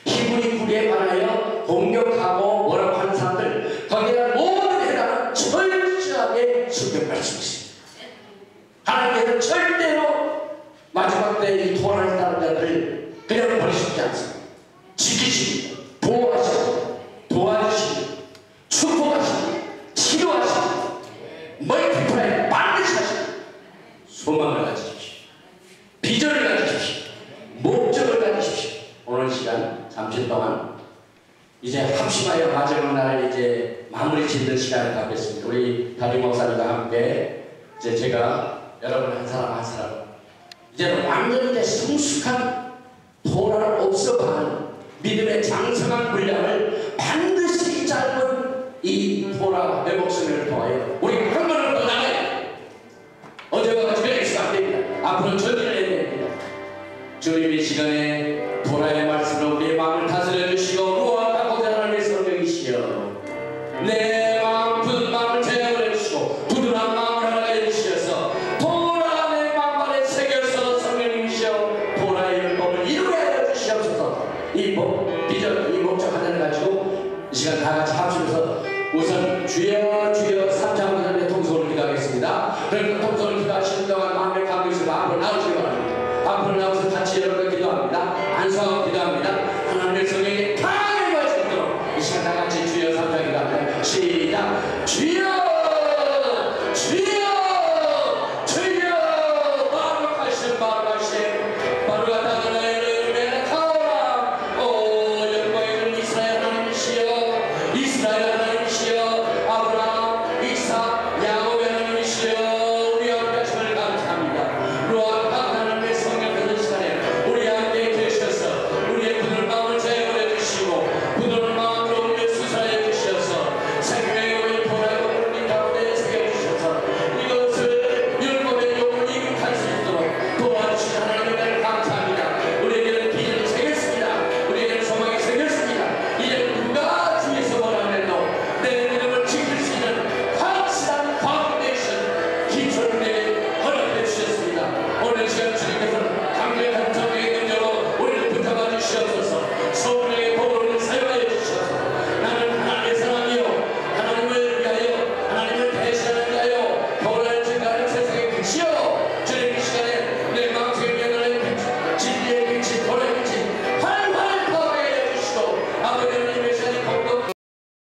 히브리 9에 관하여 공격하고 뭐라고 하는 사람들 거기에 모든 해당은 철저하게 순종할 수 있습니다. 하나님께서 절대로 마지막 때 이 토라를 따른 자들을 그냥 버리시지 않습니다. 지키십니다. 보호하십니다. 도와주십니다. 축복하십니다. 치료하십니다. 멀티플라이 반드시 하십니다. 소망을 가지십시오. 비전을 가지십시오. 목적을 가지십시오. 오늘 시간 잠시 동안 이제 합심하여 마지막 날을 이제 마무리 짓는 시간을 갖겠습니다. 우리 담임 목사님과 함께 이제 제가 여러분 한 사람 한 사람 이제는 완전히 이제 성숙한 토라를 없어가는 믿음의 장성한 분량을 반드시 짧은 이 토라 회복성을 통하여 우리 한 걸음 더 나가요. 어제와 같이 그래서 안 됩니다. 앞으로 전진을 해야 됩니다. 주님 이 시간에 토라의 말씀으로 우리의 마음을 다스려 주시고 루아하고자 하나님의 성령이시여 내 마음 굳은 마음을 제어해 주시고 부드러운 마음을 하나님 주셔서 토라 내 마음 안에 새겨서 성령님이시여 비전, 이 목적 하나를 가지고 이 시간 다 같이 합치면서 우선 주여 주여 3장부전의 통성을 기도하겠습니다. 그러니까 통성을 기도하시는 동안 마음의 감격에서 앞으로 나오시기 바랍니다. 앞으로 나와서 같이 여러분과 기도합니다. 안수하고